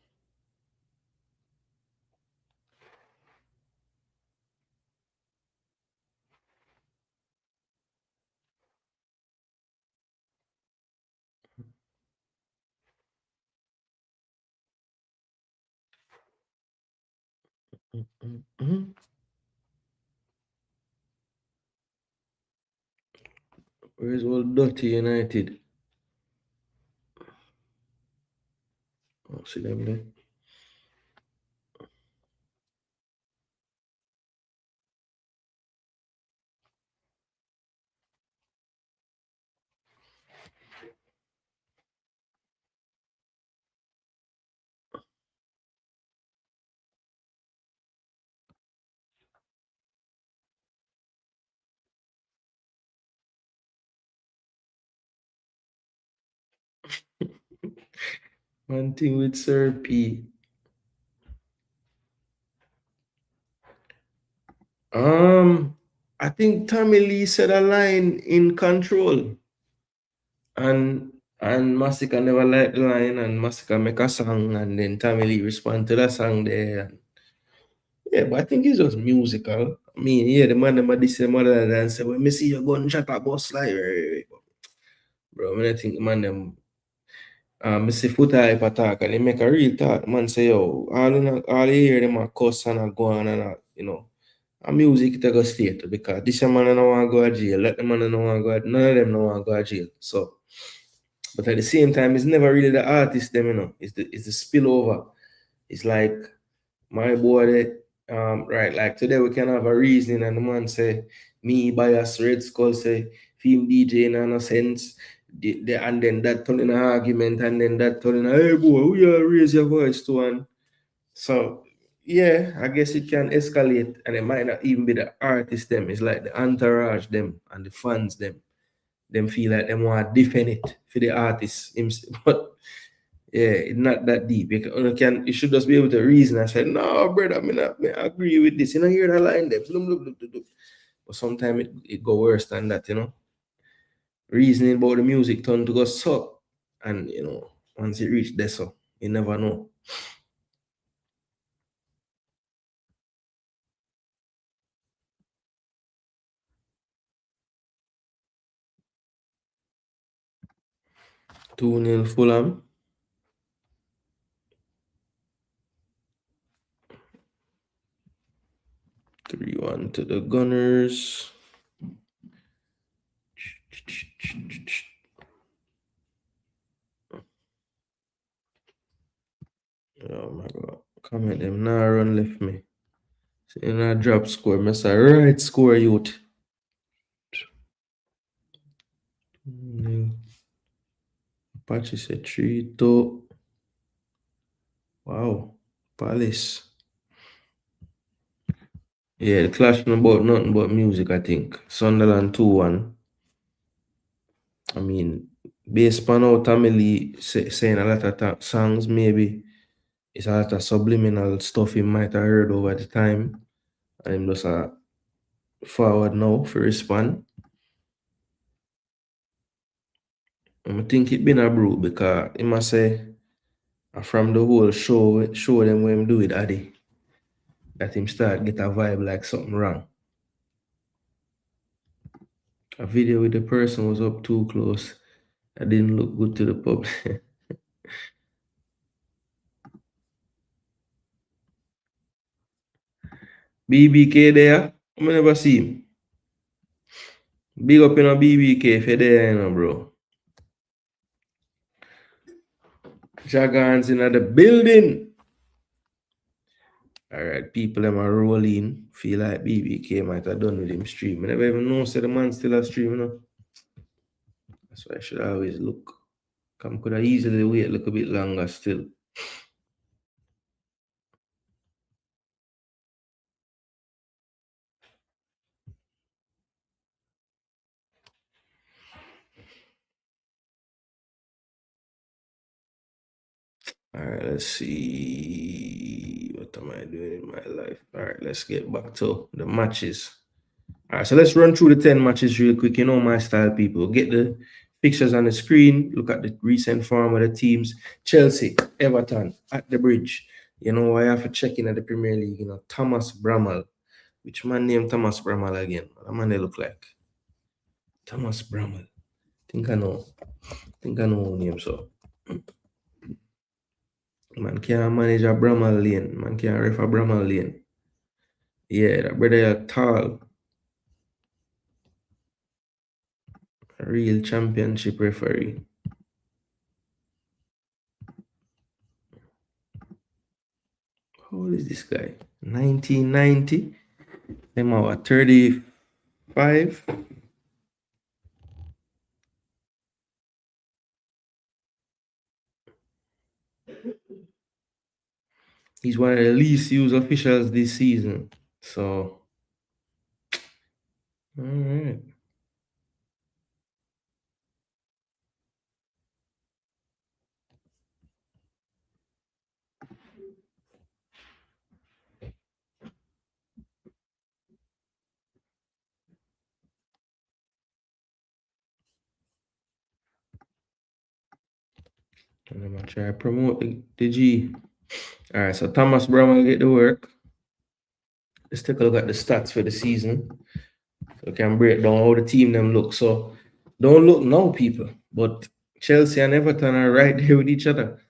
S1: Mhm. Where's old Dirty United? Oh, see them there. One thing with Sir P. I think Tommy Lee said a line in control. And Masika never liked the line and Masika make a song and then Tommy Lee respond to that song there. Yeah, but I think it's just musical. I mean, yeah, the man them a this them other than say, when me see your gunshot a bust like, bro, when I think the man them, me see foot hype attack and they make a real talk. Man say, yo, all you hear them a cuss and a go on and a, a music to go state because this man don't want to go to jail, that the man don't want to go, none of them don't want to go to jail. So, but at the same time, it's never really the artist them, it's the spillover. It's like my boy that, right, like today we can have a reasoning and the man say, me bias Red Skull say, film DJ in no sense. And then that turn in an argument and then that turn in a, hey boy, who you raise your voice to? And so, yeah, I guess it can escalate and it might not even be the artist them. It's like the entourage them and the fans them. Them feel like they want to defend it for the artist. But yeah, it's not that deep. You should just be able to reason and say, no, brother, I agree with this. You know, hear that line there. But sometimes it go worse than that. Reasoning about the music turn to go suck. And once it reach there, so you never know. Two nil Fulham. 3-1 to the Gunners. Oh my god. Comment them now run left me. So in a drop score, mess a right score youth. Apache said 3-2. Wow. Palace. Yeah, the clashing about nothing but music, I think. Sunderland 2-1. I mean, based on how Tamili saying a lot of songs, maybe it's a lot of subliminal stuff he might have heard over the time. And him just forward now for respond. I think it been a brew because he must say from the whole show them when him do it Addy, that him start get a vibe like something wrong. A video with the person was up too close. That didn't look good to the public. BBK there, I never see him. Big up in a BBK if you're there, bro. Jagans in the building. All right, people them are rolling. Feel like BBK might have done with him stream. I never even know say the man still a stream, That's why I should always look. Come could have easily wait a little bit longer still. All right, let's see. What am I doing in my life? All right, let's get back to the matches. All right, so let's run through the 10 matches real quick. You know my style, people. Get the pictures on the screen. Look at the recent form of the teams. Chelsea, Everton, at the bridge. I have to check in at the Premier League. Thomas Bramall. Which man named Thomas Bramall again? What man they look like? Thomas Bramall. Think I know. Think I know who name so. Man can't manage a Bramall lane. Man can't ref a Bramall lane. Yeah, that brother are tall. A real championship referee. How old is this guy? 1990. Them are 35. He's one of the least used officials this season. So, all right. And I'm gonna try to promote the G. All right, so Thomas Brown will get the work. let's take a look at the stats for the season. So we can break down how the team them look. So don't look now, people, but Chelsea and Everton are right there with each other.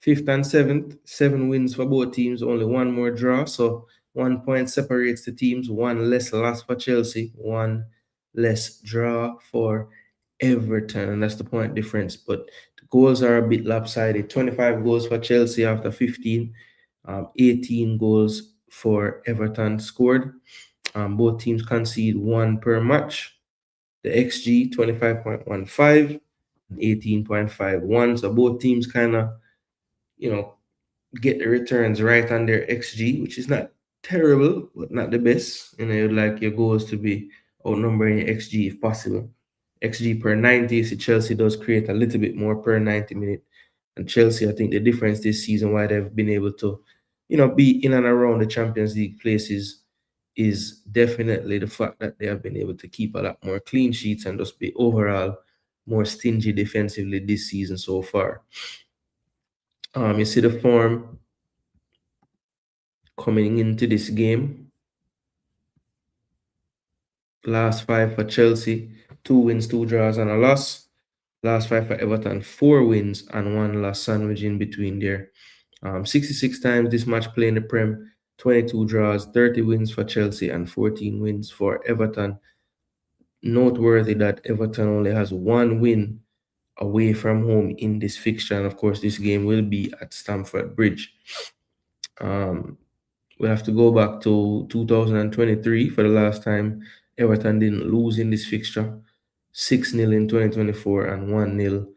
S1: Fifth and seventh, 7 wins for both teams, only one more draw. So 1 point separates the teams, one less loss for Chelsea, one less draw for Everton, and that's the point difference. But the goals are a bit lopsided. 25 goals for Chelsea after 15, 18 goals for Everton scored. Both teams concede one per match. The XG 25.15 and 18.51. So both teams kind of, you know, get the returns right on their XG, which is not terrible, but not the best. You know, you'd like your goals to be outnumbering your XG if possible. XG per 90, so Chelsea does create a little bit more per 90 minute. And Chelsea, I think the difference this season why they've been able to, be in and around the Champions League places is definitely the fact that they have been able to keep a lot more clean sheets and just be overall more stingy defensively this season so far. You see the form coming into this game. Last 5 for Chelsea, 2 wins, 2 draws, and a loss. Last 5 for Everton, 4 wins and 1 loss sandwich in between there. 66 times this match play in the Prem, 22 draws, 30 wins for Chelsea, and 14 wins for Everton. Noteworthy that Everton only has 1 win away from home in this fixture, and of course, this game will be at Stamford Bridge. We'll have to go back to 2023 for the last time Everton didn't lose in this fixture. 6-0 in 2024 and 1-0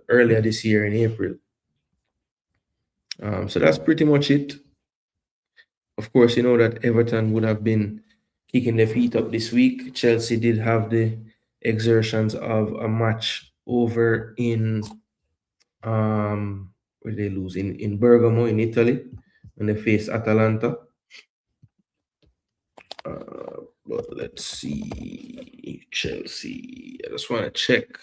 S1: earlier this year in April. So that's pretty much it. Of course, you know that Everton would have been kicking their feet up this week. Chelsea did have the exertions of a match over in where they lose in Bergamo in Italy when they faced Atalanta. But let's see, Chelsea. I just want to check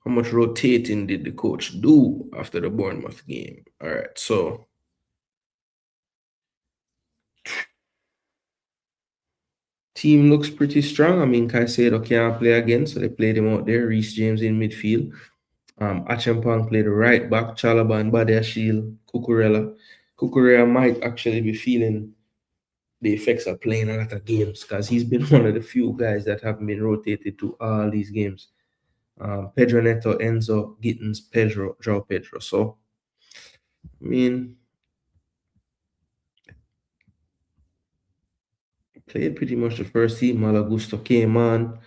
S1: how much rotating did the coach do after the Bournemouth game. All right, so team looks pretty strong. I mean, Caicedo can't play again, so they played him out there. Reece James in midfield. Achampong played right back. Chalobah and Badiashile, Cucurella. Cucurella might actually be feeling the effects of playing a lot of games because he's been one of the few guys that haven't been rotated to all these games. Pedro Neto, Enzo, Gittins, Pedro, João Pedro. So, I mean, played pretty much the first team. Malagusto came on.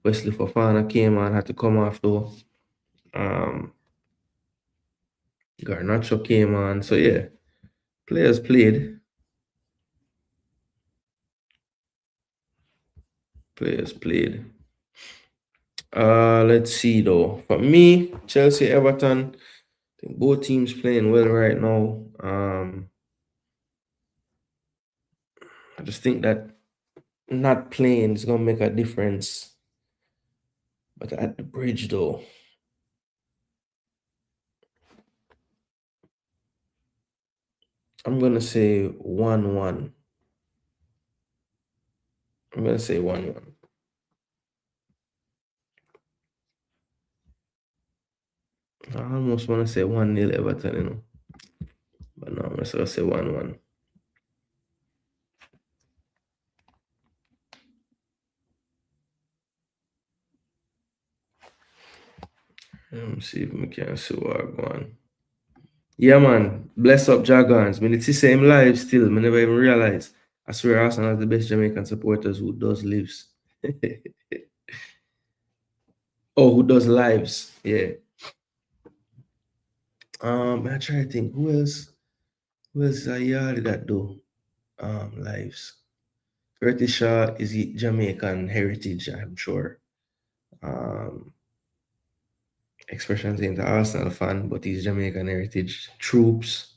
S1: Wesley Fofana came on, had to come off though. Garnacho came on. So, yeah, players played. Let's see though. For me, Chelsea, Everton, I think both teams playing well right now. I just think that not playing is gonna make a difference. But at the bridge though, I'm gonna say 1-1. I'm gonna say 1-1. I almost want to say 1-0 Everton, you know. But no, I'm just gonna say 1-1. Let me see if we can see what I'm going. Yeah, man. Bless up Dragons. I mean, it's the same live still. I never even realized. I swear Arsenal has the best Jamaican supporters who does lives. Oh, who does lives. Yeah. I try to think who else is a yard that do lives. Curtis Shaw is Jamaican heritage, I'm sure. Expressions ain't an Arsenal fan, but he's Jamaican heritage. Troops.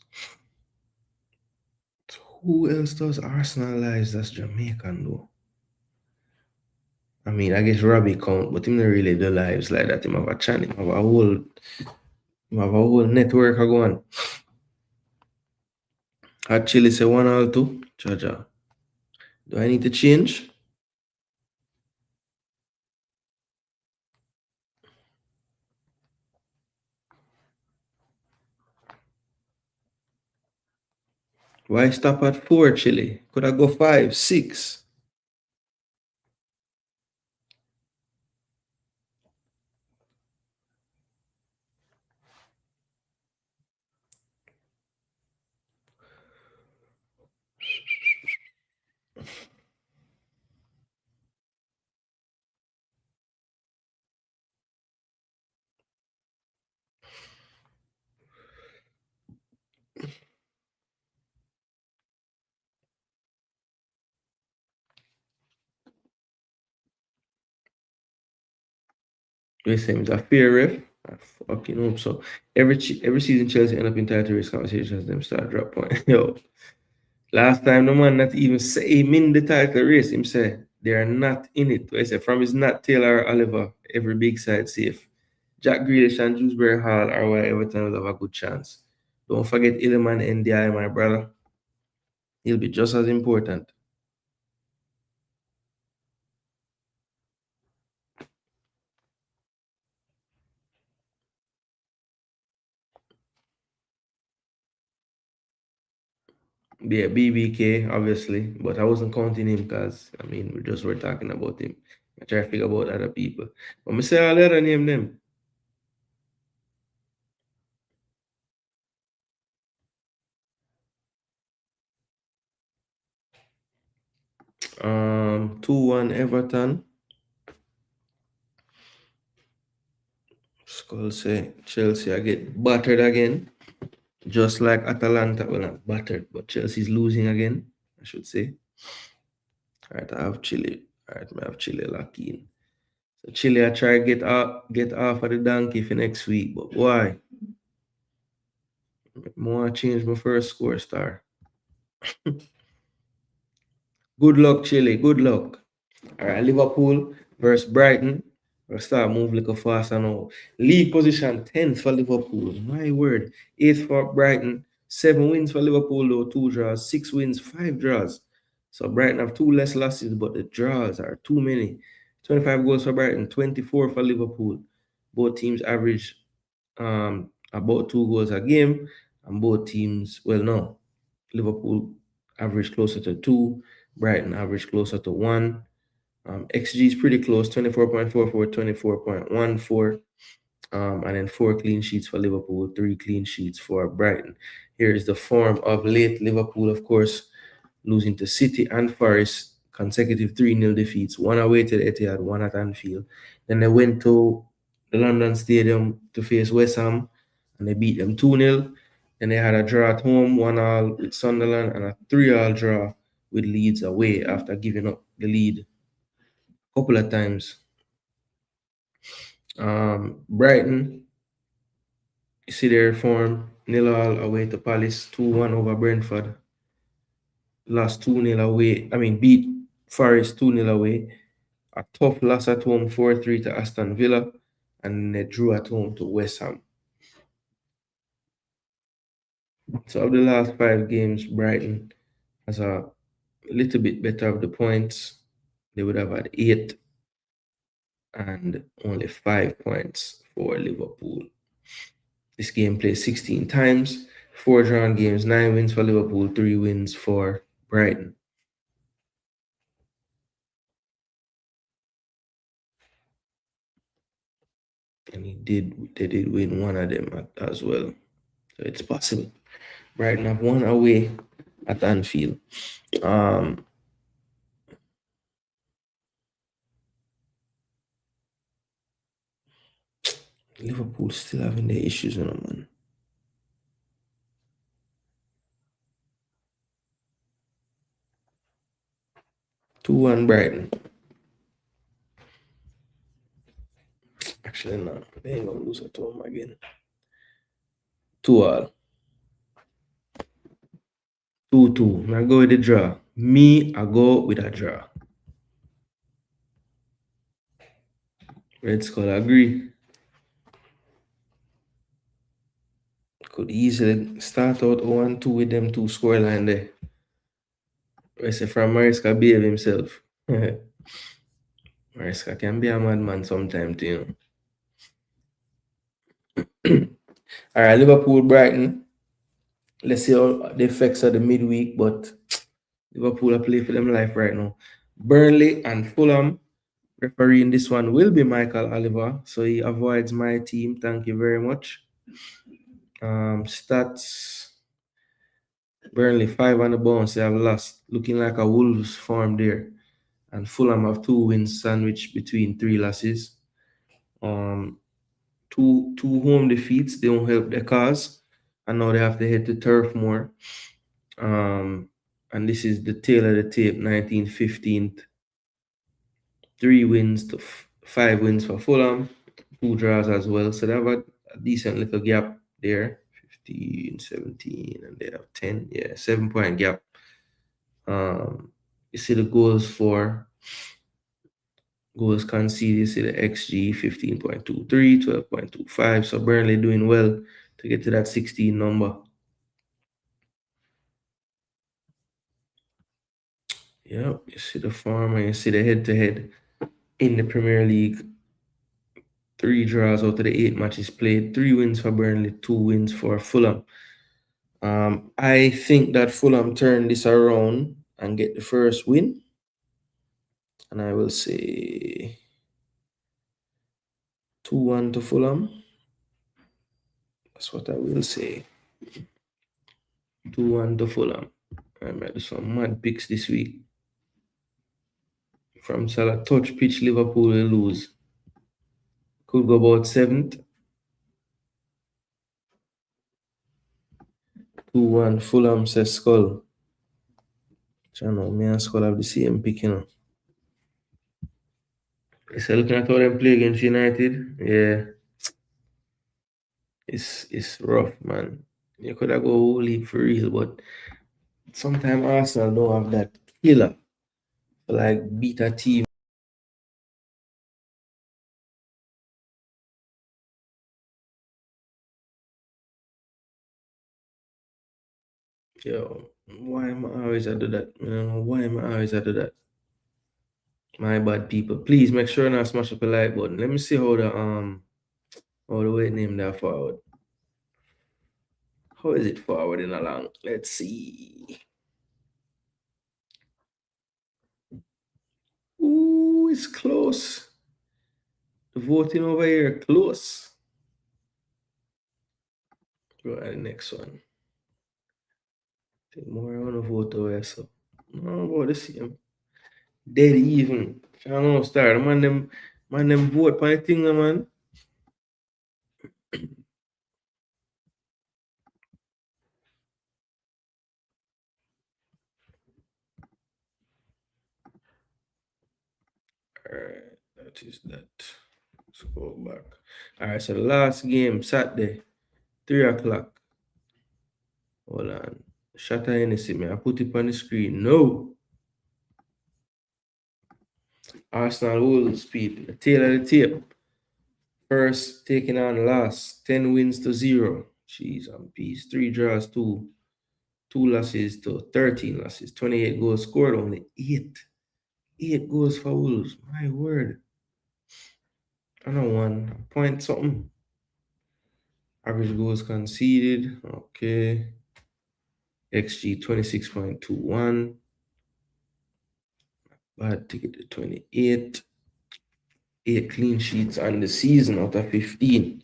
S1: Who else does Arsenal lives that's Jamaican though? I mean, I guess Robbie count, but him not really the lives like that. Him have a channel, him have a whole network going. Actually say 1 or 2, Jaja. Do I need to change? Why stop at 4, Chile? Could I go 5, 6? They say it's a fair ref. I fucking hope so. Every season Chelsea end up in title race conversations, them start drop point. Yo, last time the man not even say him in the title race, him say they are not in it. I say from his not Taylor or Oliver, every big side safe. Jack Grealish and Dewsbury Hall are where Everton will have a good chance. Don't forget Ilman NDI, my brother. He'll be just as important. Yeah, BBK, obviously, but I wasn't counting him because, I mean, we just were talking about him. I try to figure about other people. But I say all the other name them. 2-1 Everton. Skull say Chelsea I get battered again. Just like Atalanta. Well, not battered, but Chelsea's losing again, I should say. All right, I have Chile. All right, I have Chile locked in. So Chile, I try to get off of the donkey for next week, but why? I want to change my first score star. Good luck, Chile. Good luck. All right, Liverpool versus Brighton. We'll start move like a fast now. League position 10th for Liverpool. My word. 8th for Brighton. 7 wins for Liverpool, though. 2 draws. 6 wins, 5 draws. So Brighton have 2 less losses, but the draws are too many. 25 goals for Brighton, 24 for Liverpool. Both teams average about 2 goals a game. And both teams, well, no. Liverpool average closer to 2. Brighton average closer to 1. XG is pretty close, 24.44, 24.14. And then 4 clean sheets for Liverpool, 3 clean sheets for Brighton. Here is the form of late Liverpool, of course, losing to City and Forest, consecutive 3-0 defeats, one away to the Etihad, one at Anfield. Then they went to the London Stadium to face West Ham, and they beat them 2-0. Then they had a draw at home, 1-all with Sunderland, and a 3-all draw with Leeds away after giving up the lead a couple of times. Brighton, you see their form, 0-all away to Palace, 2-1 over Brentford. Lost 2-0 away. I mean, beat Forest 2-0 away. A tough loss at home, 4-3 to Aston Villa. And they drew at home to West Ham. So, of the last 5 games, Brighton has a little bit better of the points. They would have had 8 and only 5 points for Liverpool. This game played 16 times, 4 drawn games, 9 wins for Liverpool, 3 wins for Brighton. And they did win one of them as well. So it's possible. Brighton have won away at Anfield. Liverpool still having their issues, man. 2-1 Brighton. Actually, no. They ain't gonna lose at home again. 2-all. 2-2. I go with the draw. I go with a draw. Red Skull agree. Could easily start out 0-2 with them 2 scoreline there. I say from Mariska behave himself. Mariska can be a madman sometime too, All right, Liverpool, Brighton. Let's see how the effects of the midweek, but Liverpool are playing for them life right now. Burnley and Fulham. Refereeing this one will be Michael Oliver, so he avoids my team. Thank you very much. Stats. Burnley 5 on the bounce. They have lost. Looking like a Wolves form there. And Fulham have 2 wins sandwiched between 3 losses. Two home defeats. They don't help their cause. And now they have to head to Turf Moor. And this is the tail of the tape, 1915th. 3 wins to 5 wins for Fulham. 2 draws as well. So they have a decent little gap there. 15, 17, and they have 10. Yeah, 7 point gap. You see the goals conceded, you see the XG 15.23, 12.25. So Burnley doing well to get to that 16 number. Yeah, you see the form and you see the head-to-head in the Premier League. 3 draws out of the 8 matches played. 3 wins for Burnley, 2 wins for Fulham. I think that Fulham turn this around and get the first win. And I will say 2-1 to Fulham. That's what I will say. 2-1 to Fulham. I might do some mad picks this week. From Salah touch pitch, Liverpool will lose. Could go about 7th. 2-1 Fulham says Skull. Channel, me and Skull have the same pick, you know. So looking at how them play against United, yeah. It's rough, man. You could have go league for real, but sometimes Arsenal don't have that killer like beat a team. Yo, why am I always to do that? I don't know why am I always to do that. My bad, people. Please make sure not smash up a like button. Let me see how the weight name there forward. How is it forwarding along? Let's see. Ooh, it's close. The voting over here close. Go to the next one. Take more I want to vote over so. No, about the same. Dead even. I don't know, start. Man, them vote for the thing, man. Alright, that is that. Let's go back. Alright, so the last game, Saturday, 3 o'clock. Hold on. Shatter Hennessy, man. I put it on the screen. No. Arsenal Wolves, people. The tail of the tape. First taking on last. 10 wins to 0. Jeez and peace. 3 draws, 2 losses to 13 losses. 28 goals scored, only 8. 8 goals for Wolves. My word. I don't know, 1 point something. Average goals conceded. Okay. XG 26.21. Bad ticket to 28. 8 clean sheets on the season out of 15.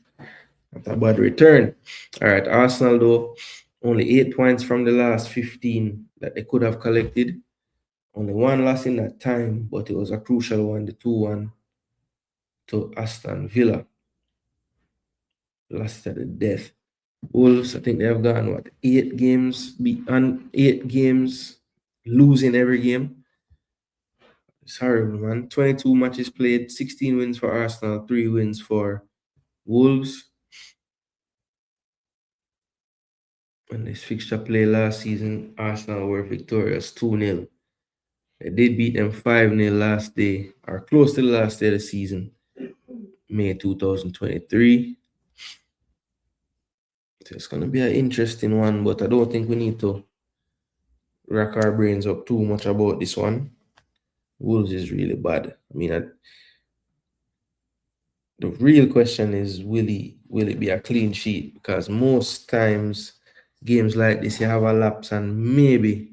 S1: Not a bad return. All right, Arsenal though, only 8 points from the last 15 that they could have collected. Only 1 loss in that time, but it was a crucial one, the 2-1 to Aston Villa. Lost at the death. Wolves, I think they have gone 8 games, 8 games, losing every game. It's horrible, man. 22 matches played, 16 wins for Arsenal, 3 wins for Wolves. When this fixture play last season, Arsenal were victorious 2-0. They did beat them 5-0 last day, or close to the last day of the season, May 2023. So it's going to be an interesting one, but I don't think we need to rack our brains up too much about this one. Wolves is really bad. I mean, the real question is, will it be a clean sheet? Because most times, games like this, you have a lapse and maybe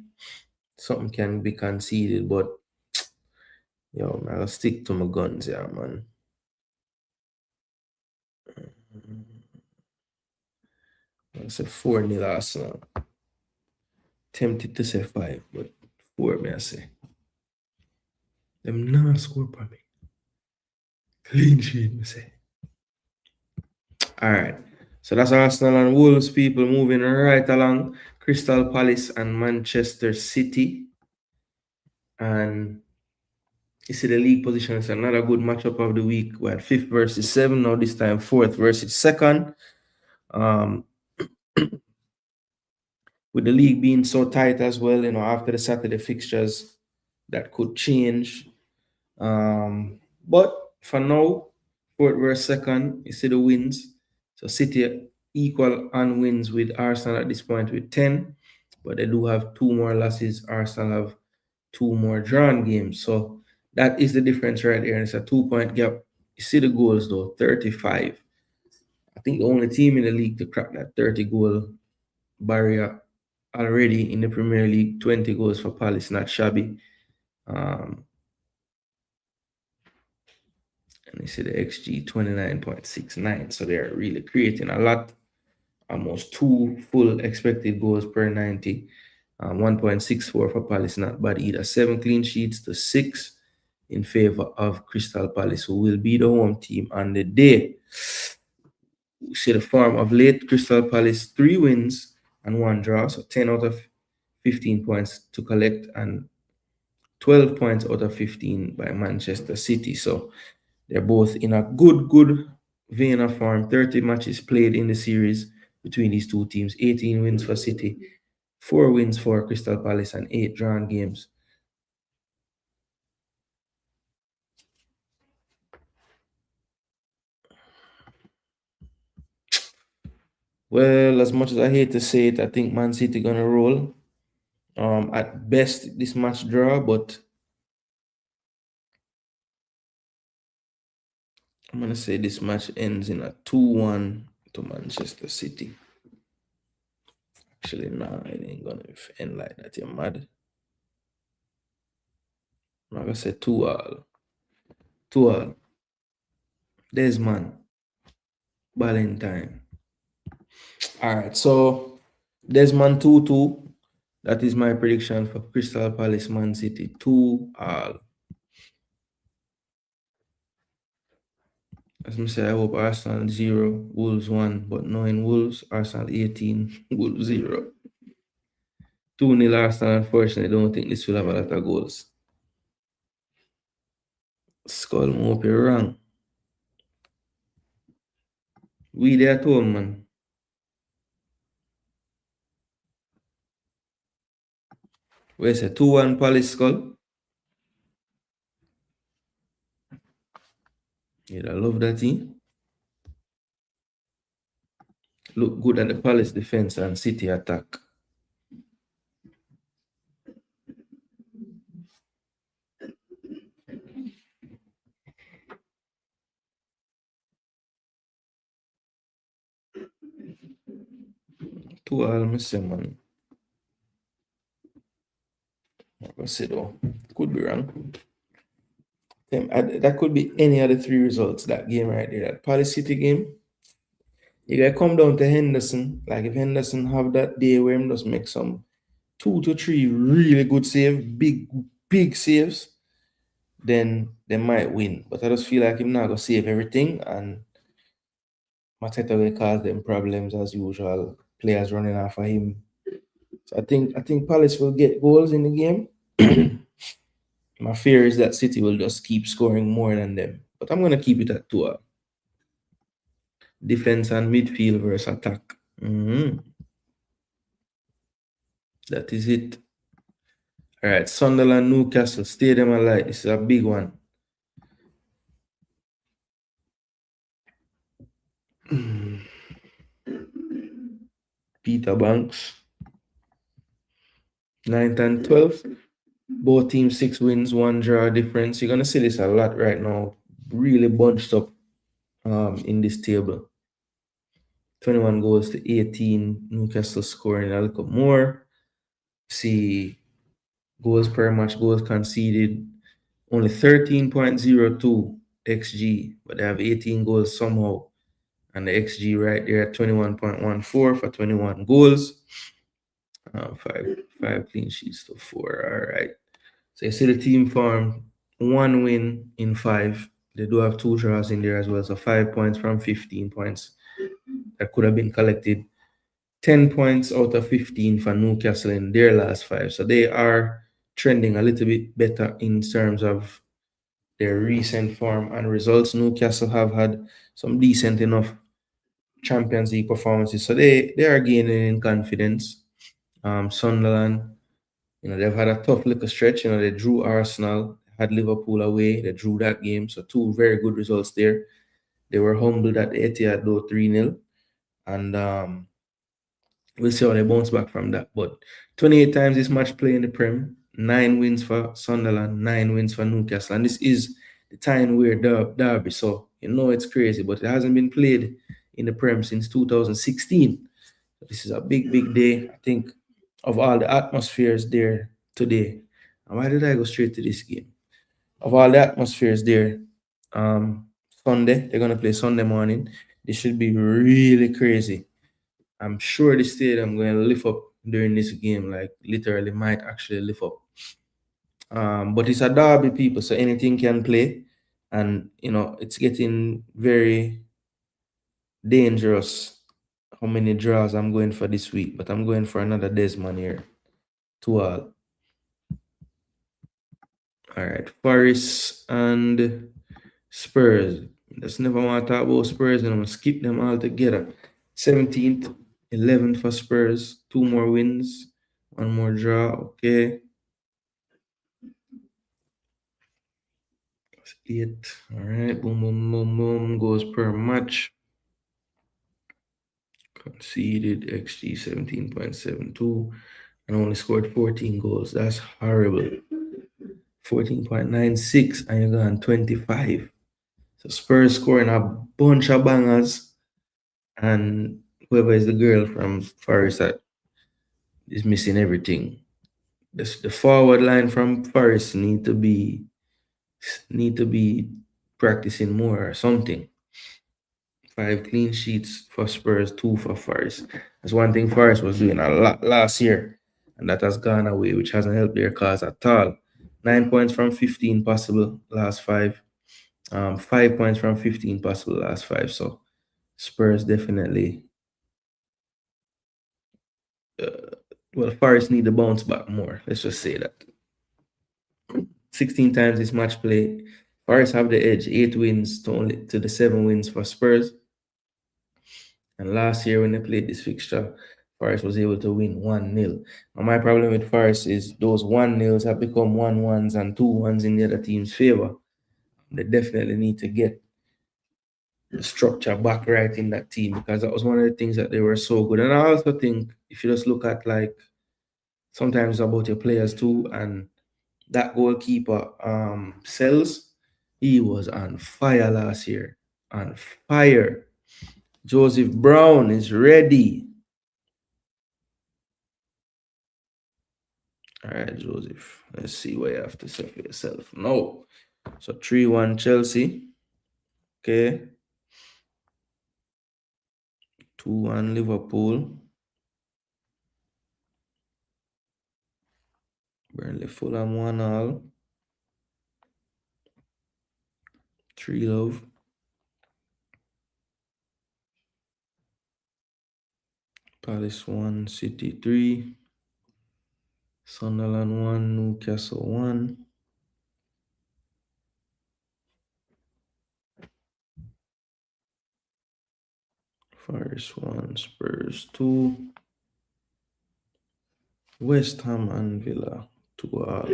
S1: something can be conceded. But yo, I'll stick to my guns, yeah, man. It's a 4-0 Arsenal. Tempted to say 5, but 4, may I say. Them not score for me. Clean sheet, me say. All right. So that's Arsenal and Wolves, people, moving right along. Crystal Palace and Manchester City. And you see the league position is another good matchup of the week. We had 5th versus 7th. Now this time 4th versus 2nd. With the league being so tight as well, after the Saturday fixtures, that could change. But for now, 4th versus 2nd, you see the wins. So City equal on wins with Arsenal at this point with 10, but they do have 2 more losses. Arsenal have 2 more drawn games. So that is the difference right there. And it's a 2-point gap. You see the goals though, 35. I think the only team in the league to crack that 30-goal barrier already in the Premier League. 20 goals for Palace, not shabby. And you see the XG 29.69. So they're really creating a lot. Almost 2 full expected goals per 90. 1.64 for Palace, not bad either. 7 clean sheets to 6 in favor of Crystal Palace, who will be the home team on the day. We see the form of late. Crystal Palace 3 wins and 1 draw, so 10 out of 15 points to collect, and 12 points out of 15 by Manchester City. So they're both in a good vein of form. 30 matches played in the series between these two teams. 18 wins for City, 4 wins for Crystal Palace, and 8 drawn games. Well, as much as I hate to say it, I think Man City gonna roll. At best, this match draw, but I'm gonna say this match ends in a 2-1 to Manchester City. Actually, nah, it ain't gonna end like that. You're mad. I'm gonna say 2-all. 2-all. Desmond. Valentine. All right, so Desmond 2-2. That is my prediction for Crystal Palace Man City 2-all. As I say, I hope Arsenal 0, Wolves 1, but knowing Wolves, Arsenal 18, Wolves 0. 2-0 Arsenal, unfortunately, I don't think this will have a lot of goals. Skull, I hope you're wrong. We there at home, man. Where's it? 2-1 Palace Skull? Yeah, I love that team. Look good at the Palace defense and City attack. Two all, I say, man. I say though, could be wrong. That could be any of the 3 results. That game right there, that Palace City game. You gotta come down to Henderson. Like if Henderson have that day where he just make some 2 to 3 really good save, big saves, then they might win. But I just feel like him not gonna save everything, and Mateta will cause them problems as usual. Players running after him. So I think Palace will get goals in the game. My fear is that City will just keep scoring more than them. But I'm gonna keep it at 2. Defense and midfield versus attack. That is it. All right, Sunderland, Newcastle, Stadium of Light. This is a big one. Peter Banks. 9th and 12th. Both teams 6 wins, 1 draw difference. You're gonna see this a lot right now. Really bunched up in this table. 21 goals to 18. Newcastle scoring a little more. See goals per match, goals conceded. Only 13.02 XG, but they have 18 goals somehow. And the XG right there at 21.14 for 21 goals. Five clean sheets to 4. All right. So you see the team form 1 win in 5. They do have 2 draws in there as well. So 5 points from 15 points that could have been collected. 10 points out of 15 for Newcastle in their last 5. So they are trending a little bit better in terms of their recent form and results. Newcastle have had some decent enough Champions League performances. So they are gaining in confidence. Sunderland, they've had a tough little stretch. They drew Arsenal, had Liverpool away. They drew that game. So 2 very good results there. They were humbled at the Etihad though 3-0. And we'll see how they bounce back from that. But 28 times this match play in the Prem, 9 wins for Sunderland, 9 wins for Newcastle. And this is the time where Derby. So it's crazy, but it hasn't been played in the Prem since 2016. So this is a big, big day. I think of all the atmospheres there today. And why did I go straight to this game? Of all the atmospheres there, Sunday, they're gonna play Sunday morning. This should be really crazy. I'm sure the stadium going to lift up during this game, like literally might actually lift up. But it's a derby, people, so anything can play, and it's getting very dangerous. How many draws I'm going for this week? But I'm going for another Desmond here. 2 all. All right, Forest and Spurs. Just never want to talk about Spurs, and I'm gonna skip them all together. 17th, 11th for Spurs, 2 more wins, 1 more draw. Okay. 8. All right. Boom, boom, boom, boom. Goals per match. Conceded XG 17.72 and only scored 14 goals. That's horrible. 14.96 and you're going 25. So Spurs scoring a bunch of bangers, and whoever is the girl from Forest that is missing everything. The forward line from Forest need to be practicing more or something. 5 clean sheets for Spurs, 2 for Forest. That's one thing Forest was doing a lot last year, and that has gone away, which hasn't helped their cause at all. 9 points from 15 possible last 5. 5 points from 15 possible last 5. So Spurs definitely, Forest need to bounce back more. Let's just say that. 16 times this match play, Forest have the edge. 8 wins to the 7 wins for Spurs. And last year when they played this fixture, Forest was able to win 1-0. And my problem with Forest is those 1-0s have become 1-1s and 2-1s in the other team's favor. They definitely need to get the structure back right in that team, because that was one of the things that they were so good. And I also think if you just look at, like, sometimes about your players too, and that goalkeeper, Sells, he was on fire last year. On fire. Joseph Brown is ready. All right, Joseph. Let's see what you have to say for yourself. No. So 3-1 Chelsea. Okay. 2-1 Liverpool. Burnley Fulham 1-all. 3-love. Palace 1, City 3. Sunderland 1, Newcastle 1. Forest 1, Spurs 2. West Ham and Villa 2-all.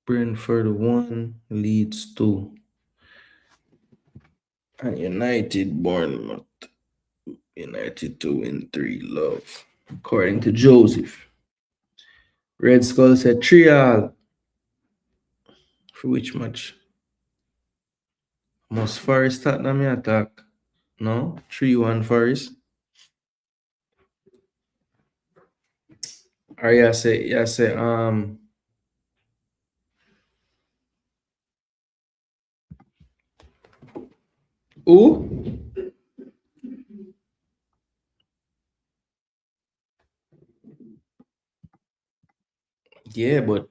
S1: Brentford 1, Leeds 2. And United Bournemouth. United 2 and 3 love, according to Joseph. Red Skull said 3-all. For which match? Must Forest Tottenham attack? No? 3-1 Forest. Or you say who? Yeah, but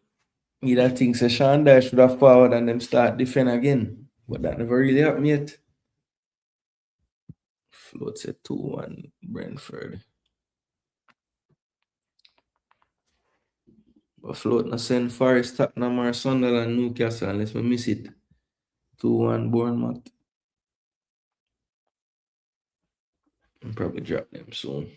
S1: either think say Shanda should have forward and them start defend again. But that never really happened yet. Float said 2-1 Brentford. But float not send Forest, Tottenham or Sunderland, Newcastle unless we miss it. 2-1 Bournemouth. I'll probably drop them soon.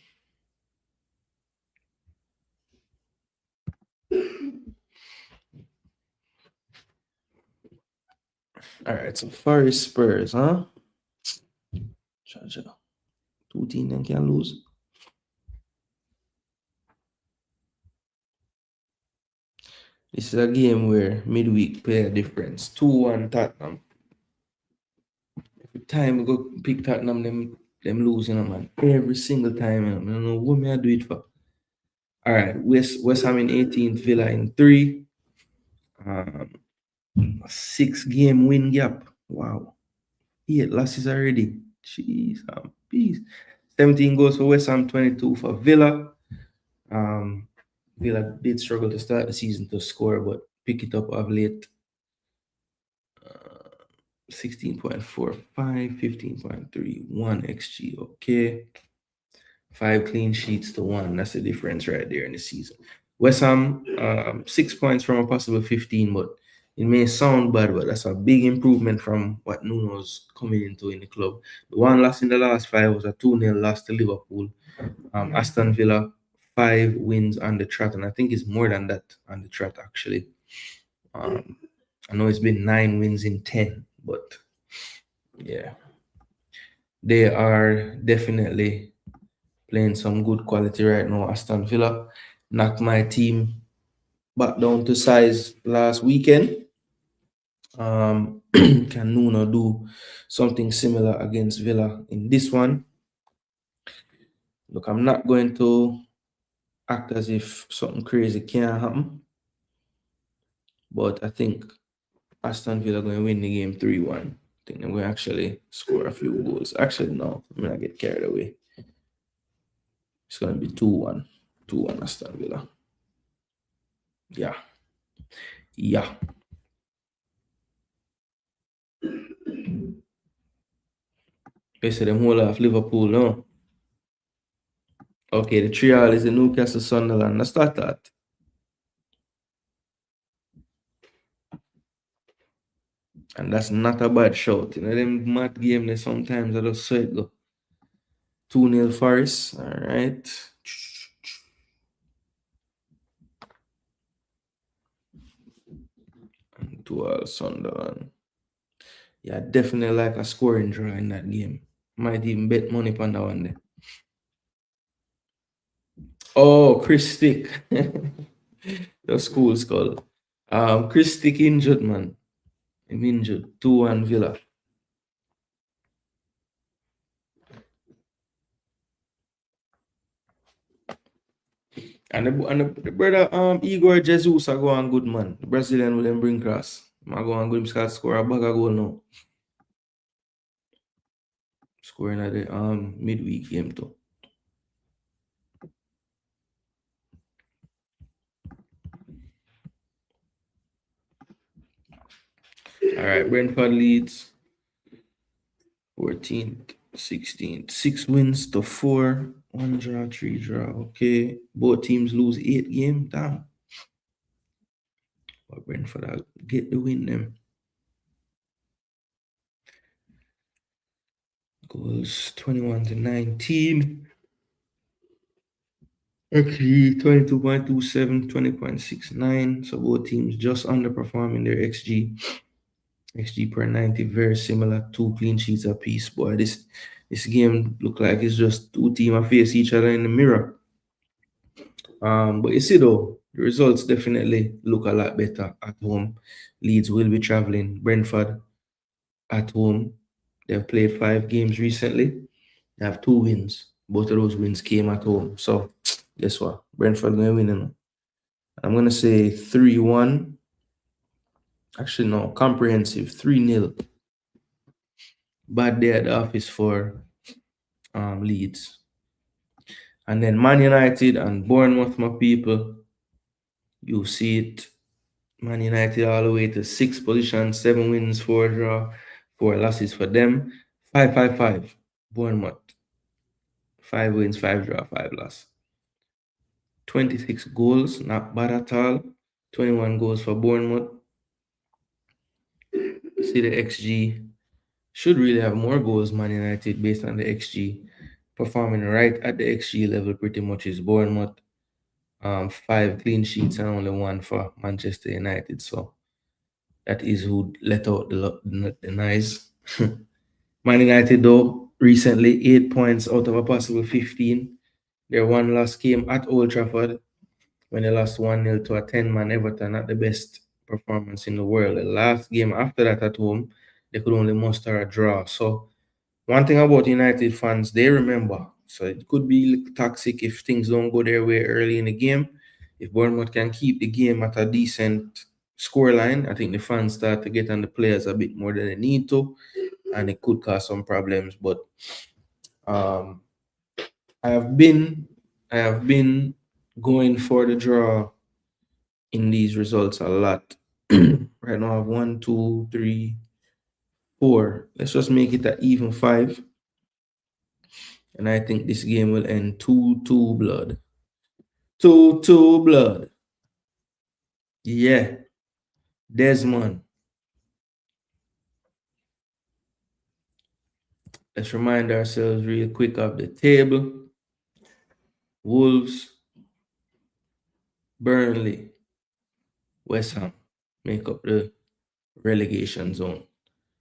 S1: Alright, so Forest Spurs, huh? Cha-cha. 2 teams then can lose. This is a game where midweek play a difference. 2-1 Tottenham. Every time we go pick Tottenham, them losing, man. Every single time, I don't know what me I do it for. Alright, West Ham in 18th, Villa in 3. 6-game win gap. Wow. 8 losses already. Jeez, peace. 17 goals for West Ham, 22 for Villa. Villa did struggle to start the season to score, but pick it up of late. 16.45, 15.31 XG. Okay. 5 clean sheets to 1. That's the difference right there in the season. West Ham, 6 points from a possible 15, but it may sound bad, but that's a big improvement from what Nuno's coming into in the club. The one loss in the last 5 was a 2-0 loss to Liverpool. Aston Villa, 5 wins on the trot, and I think it's more than that on the trot, actually. I know it's been 9 wins in 10, but yeah. They are definitely playing some good quality right now. Aston Villa knocked my team back down to size last weekend. Can Nuno do something similar against Villa in this one? Look, I'm not going to act as if something crazy can't happen, but I think Aston Villa are going to win the game 3-1. I think they're going to actually score a few goals. Actually, no, I'm going to get carried away. It's going to be 2-1. 2-1 Aston Villa. Yeah. Yeah. They say them whole of Liverpool, no? Okay, the 3-all is the Newcastle Sunderland. Let's start that. And that's not a bad shout. You know, them mad game there sometimes I just saw it go. 2-0 Forest. All right. And 2-all Sunderland. Yeah, definitely like a scoring draw in that game. Might even bet money on that one there. Oh, Chris Stick. The school skull. Chris Stick injured, man. I'm injured. 2-1 Villa. And the brother Igor Jesus are going good, man. The Brazilian will them bring cross. I go on good because score a bag of goal now. Scoring at the midweek game too. Alright, Brentford leads 14th, 16th. 6 wins to 4. 1 draw, 3 draw. Okay. Both teams lose 8 games. Damn. But Brentford will get the win them. Goals 21 to 19. XG 22.27, 20.69. So both teams just underperforming their XG. XG per 90, very similar. 2 clean sheets apiece. Boy, this game look like it's just 2 teams face each other in the mirror. But you see though, the results definitely look a lot better at home. Leeds will be traveling. Brentford at home. They've played 5 games recently. They have 2 wins. Both of those wins came at home. So guess what? Brentford gonna win. I'm gonna say 3-1. Actually, no, comprehensive 3-0. Bad day at the office for Leeds. And then Man United and Bournemouth, my people. You see it. Man United all the way to 6th position, 7 wins, 4 draw, 4 losses for them. 5-5-5. Bournemouth. 5 wins, 5 draw, 5 loss. 26 goals, not bad at all. 21 goals for Bournemouth. See the XG. Should really have more goals, Man United, based on the XG. Performing right at the XG level pretty much is Bournemouth. 5 clean sheets and only 1 for Manchester United. So that is who let out the noise. Man United, though, recently 8 points out of a possible 15. Their one loss came at Old Trafford when they lost 1-0 to a 10-man Everton, not the best performance in the world. The last game after that at home, they could only muster a draw. So one thing about United fans, they remember. So it could be a little toxic if things don't go their way early in the game. If Bournemouth can keep the game at a decent scoreline, I think the fans start to get on the players a bit more than they need to, and it could cause some problems. But um, I have been going for the draw in these results a lot. Right now I have 1, 2, 3, 4. Let's just make it an even 5. And I think this game will end 2-2 blood. 2-2 blood. Yeah. Desmond. Let's remind ourselves real quick of the table. Wolves, Burnley, West Ham make up the relegation zone.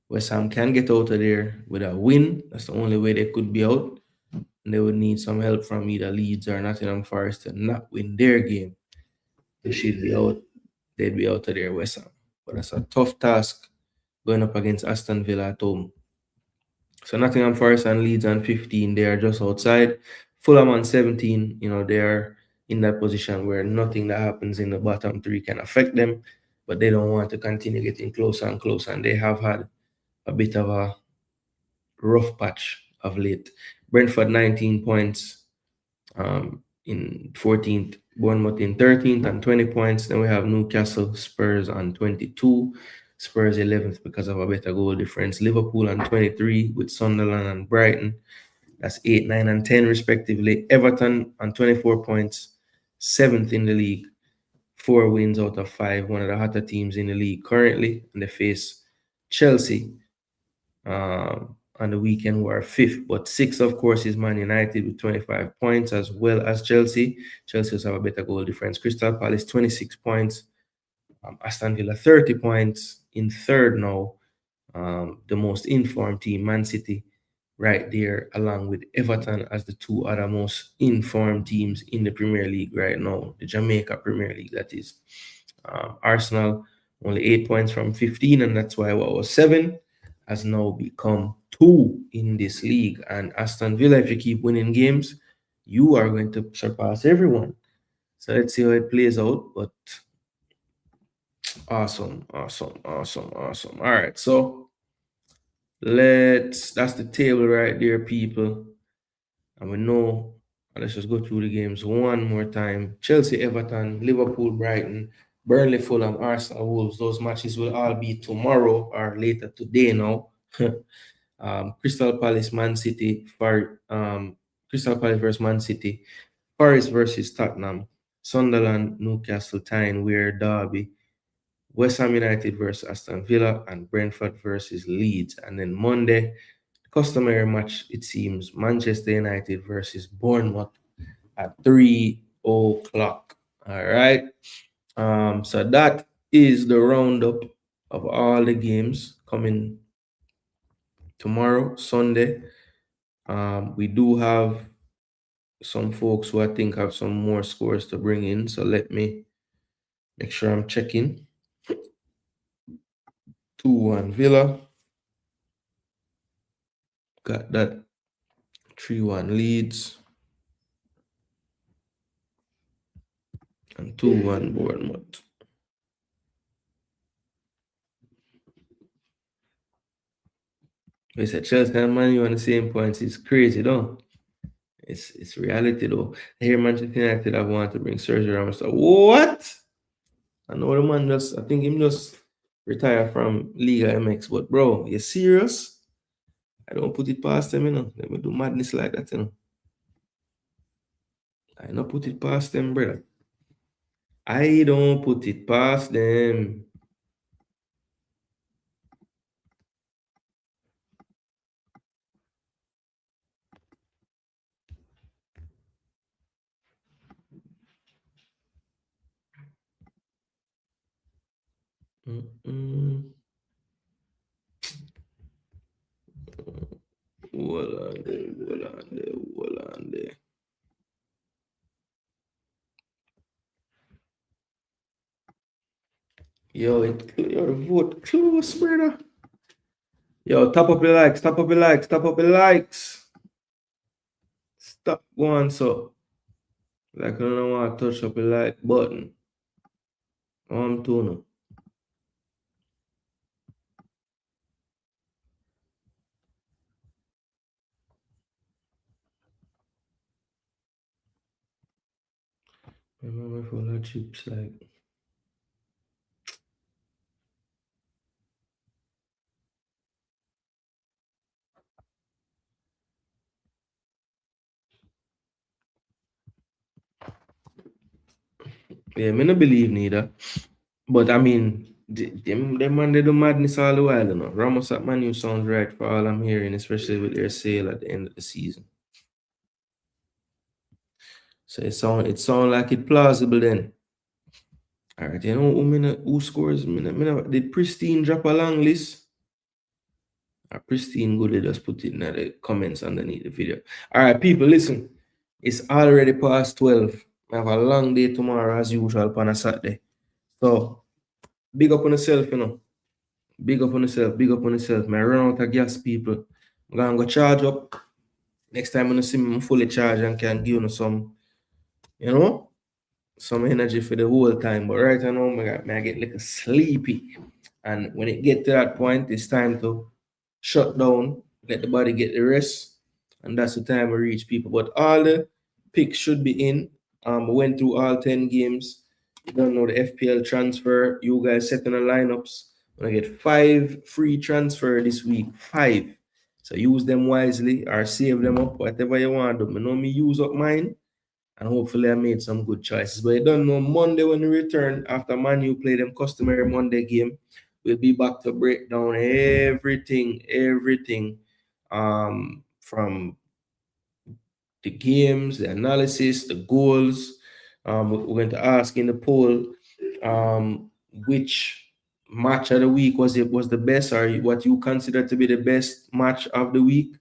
S1: West Ham can get out of there with a win. That's the only way they could be out. And they would need some help from either Leeds or Nottingham Forest to not win their game. They should be out. They'd be out of there, West Ham. But that's a tough task going up against Aston Villa at home. So Nottingham Forest and Leeds on 15, they are just outside. Fulham on 17, they are in that position where nothing that happens in the bottom 3 can affect them, but they don't want to continue getting closer and closer, and they have had a bit of a rough patch of late. Brentford 19 points in 14th, Bournemouth in 13th and 20 points. Then we have Newcastle, Spurs on 22, Spurs 11th because of a better goal difference. Liverpool on 23 with Sunderland and Brighton. That's 8, 9, and 10 respectively. Everton on 24 points, 7th in the league. 4 wins out of 5, one of the hotter teams in the league currently. And they face Chelsea on the weekend, who are 5th. But 6th, of course, is Man United with 25 points, as well as Chelsea. Chelsea has a better goal difference. Crystal Palace, 26 points. Aston Villa, 30 points. In 3rd now, the most informed team, Man City, right there, along with Everton as the 2 other most informed teams in the Premier League right now, the Jamaica Premier League, that is. Arsenal, only 8 points from 15, and that's why what was 7 has now become 2 in this league. And Aston Villa, if you keep winning games, you are going to surpass everyone. So let's see how it plays out. But awesome. All right, so that's the table right there, people. And we know, let's just go through the games one more time. Chelsea, Everton, Liverpool, Brighton, Burnley, Fulham, Arsenal, Wolves. Those matches will all be tomorrow or later today now. Crystal Palace, Man City, Crystal Palace versus Man City, Forest versus Tottenham, Sunderland, Newcastle, Tyne, Weir, Derby, West Ham United versus Aston Villa, and Brentford versus Leeds. And then Monday, customary match, it seems, Manchester United versus Bournemouth at 3 o'clock. All right. So that is the roundup of all the games coming tomorrow, Sunday. We do have some folks who I think have some more scores to bring in. So let me make sure I'm checking. 2-1 Villa. Got that. 3-1 Leeds. And 2-1 Bournemouth. We said Chelsea and Man U on the same points. It's crazy, though. It's reality, though. I hear Manchester United have wanted to bring Sergio Ramos. So, what? I know the man I think him just retire from Liga MX. But, bro, you serious? I don't put it past them, you know. Let me do madness like that, you know. I don't put it past them, brother. I don't put it past them. Hold on there. Yo, the vote close, brother. Yo, top up the likes, top up the likes, top up the likes. Stop going so. Like I don't want to touch up the like button. I'm tuning. Remember for the chips like. Yeah, me not believe neither. But I mean, them man they do madness all the while, you know. Ramos at Man U sounds right for all I'm hearing, especially with their sale at the end of the season. So it sound like it plausible then. All right, you know who scores? Did Pristine drop a long list? Pristine good, they just put it in the comments underneath the video. All right, people, listen. It's already past 12. I have a long day tomorrow as usual on a Saturday. So big up on yourself, you know. Big up on yourself, big up on yourself. Man, run out of gas, people. I'm gonna go charge up. Next time when you see me, I'm fully charged and can give you some, you know, some energy for the whole time. But right now, I get like a sleepy. And when it get to that point, it's time to shut down, let the body get the rest. And that's the time we reach, people. But all the picks should be in. We went through all 10 games. You don't know the FPL transfer. You guys setting the lineups. We're gonna get 5 free transfer this week. 5. So use them wisely or save them up, whatever you want to do. I know me use up mine, and hopefully I made some good choices. But you don't know, Monday when we return after Man U play them customary Monday game, we'll be back to break down everything from the games, the analysis, the goals. We're going to ask in the poll which match of the week was the best, or what you consider to be the best match of the week.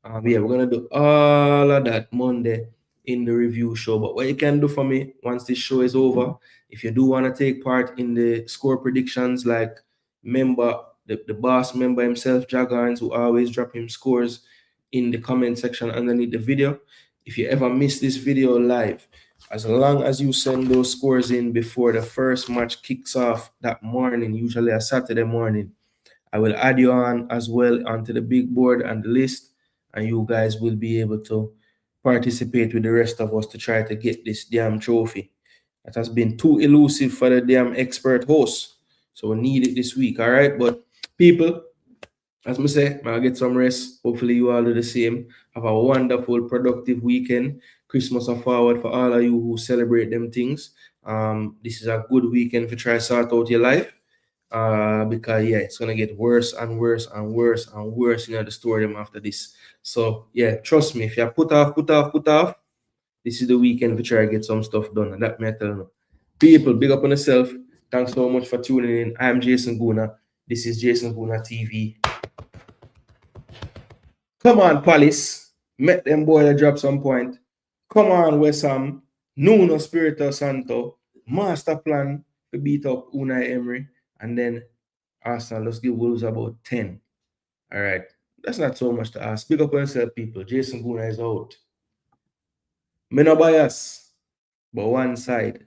S1: Yeah, we're gonna do all of that Monday in the review show. But what you can do for me once this show is over, if you do want to take part in the score predictions, like member the boss member himself, Jagans, who always drop him scores in the comment section underneath the video. If you ever miss this video live, as long as you send those scores in before the first match kicks off that morning, usually a Saturday morning, I will add you on as well onto the big board and the list, and you guys will be able to participate with the rest of us to try to get this damn trophy. That has been too elusive for the damn expert host. So we need it this week, all right? But people, as I say, I'll get some rest. Hopefully you all do the same. Have a wonderful, productive weekend. Christmas are forward for all of you who celebrate them things. This is a good weekend to try sort out your life. Because yeah, it's gonna get worse and worse and worse and worse in the story after this. So yeah, trust me, if you put off, this is the weekend to try to get some stuff done. And that matter. You. People, big up on yourself. Thanks so much for tuning in. I'm Jason Guna. This is Jason Guna TV. Come on, Palace. Met them boy that drop some point. Come on, West Ham. Nuno Spirito Santo. Master plan to beat up Unai Emery. And then Arsenal, let's give Wolves about 10. All right. That's not so much to ask. Pick up on yourself, people. Jason Guna is out. Me no bias, but one side.